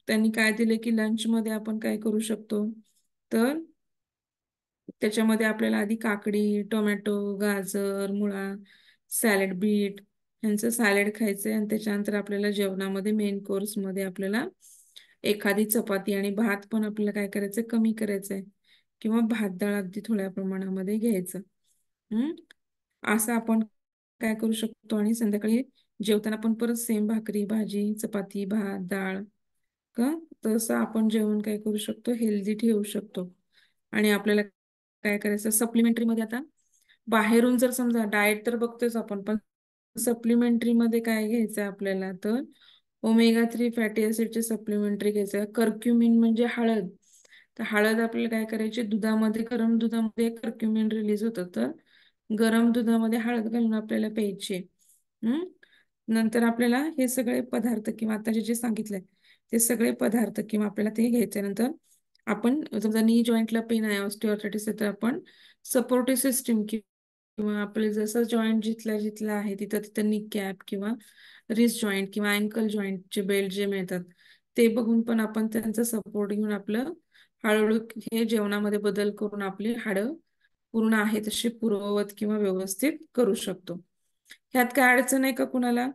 त्यांनी काय दिले की लंच मध्ये आपण काय करू शकतो तर त्याच्यामध्ये आपल्याला आधी काकडी, टोमॅटो, गाजर, मुळा, सॅलड, बीट यांचं सॅलड खायचंय. आणि त्याच्यानंतर आपल्याला जेवणामध्ये मेन कोर्स मध्ये आपल्याला एखादी चपाती आणि भात पण आपल्याला काय करायचंय, कमी करायचंय, किंवा भात डाळ अगदी थोड्या प्रमाणामध्ये घ्यायचं. हम्म असं आपण काय करू शकतो. आणि संध्याकाळी जेवताना पण परत सेम भाकरी, भाजी, चपाती, भात, डाळ का तसं आपण जेवण काय करू शकतो, हेल्दी ठेवू शकतो. आणि आपल्याला काय करायचं सप्लिमेंटरी मध्ये आता बाहेरून जर समजा डाएट तर बघतोच आपण, पण सप्लिमेंटरी मध्ये काय घ्यायचं आपल्याला तर ओमेगा 3 फॅटी ऍसिडचे सप्लिमेंटरी घ्यायचं. कर्क्युमिन म्हणजे हळद. तर हळद आपल्याला काय करायची, दुधामध्ये, गरम दुधामध्ये कर्क्युमिन रिलीज होतं, तर गरम दुधामध्ये हळद घालून आपल्याला प्यायची. हम्म नंतर आपल्याला हे सगळे पदार्थ किंवा आता जे जे सांगितलंय ते सगळे पदार्थ किंवा आपल्याला ते घ्यायचे. नंतर आपण समजा नी जॉईंटला पेन आहे, ऑस्टिओआर्थरायटिस आहे, तर आपण सपोर्टिव्ह सिस्टीम किंवा आपले जसं जॉईंट जिथल्या जिथलं आहे तिथं तिथं नी कॅप किंवा रिस्ट जॉईंट किंवा अँकल जॉईंटचे बेल्ट जे मिळतात ते बघून पण आपण त्यांचा सपोर्ट घेऊन आपलं हळूहळू हे जेवणामध्ये बदल करून आपली हाडं पूर्ण आहे तशी पूर्ववत किंवा व्यवस्थित करू शकतो. ह्यात काय अडचण आहे का कुणाला?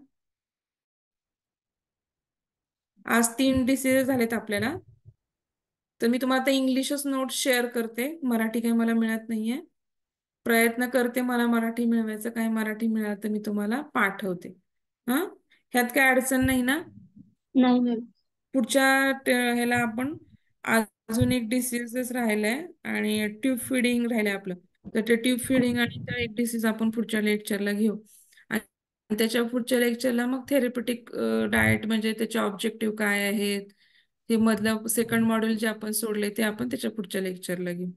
आज 3 डिसीज झालेत आपल्याला. तर मी तुम्हाला आता इंग्लिशच नोट्स शेअर करते, मराठी काही मला मिळत नाहीये. प्रयत्न करते मला मराठी मिळवायचं, काय मराठी मिळालं तर मी तुम्हाला पाठवते. हा, ह्यात काय अडचण नाही ना? नाही मॅम. पुढच्या ह्याला आपण अजून एक डिसीज राहिलाय आणि ट्यूब फिडिंग राहिलंय आपलं. तर ते ट्यूब फिडिंग आणि त्या एक डिसीज आपण पुढच्या लेक्चरला घेऊ. आणि त्याच्या पुढच्या लेक्चरला मग थेरपेटिक डाएट म्हणजे त्याचे ऑब्जेक्टिव्ह काय आहेत, हे मधलं सेकंड मॉड्यूल जे आपण सोडले ते आपण त्याच्या पुढच्या लेक्चरला घेऊ.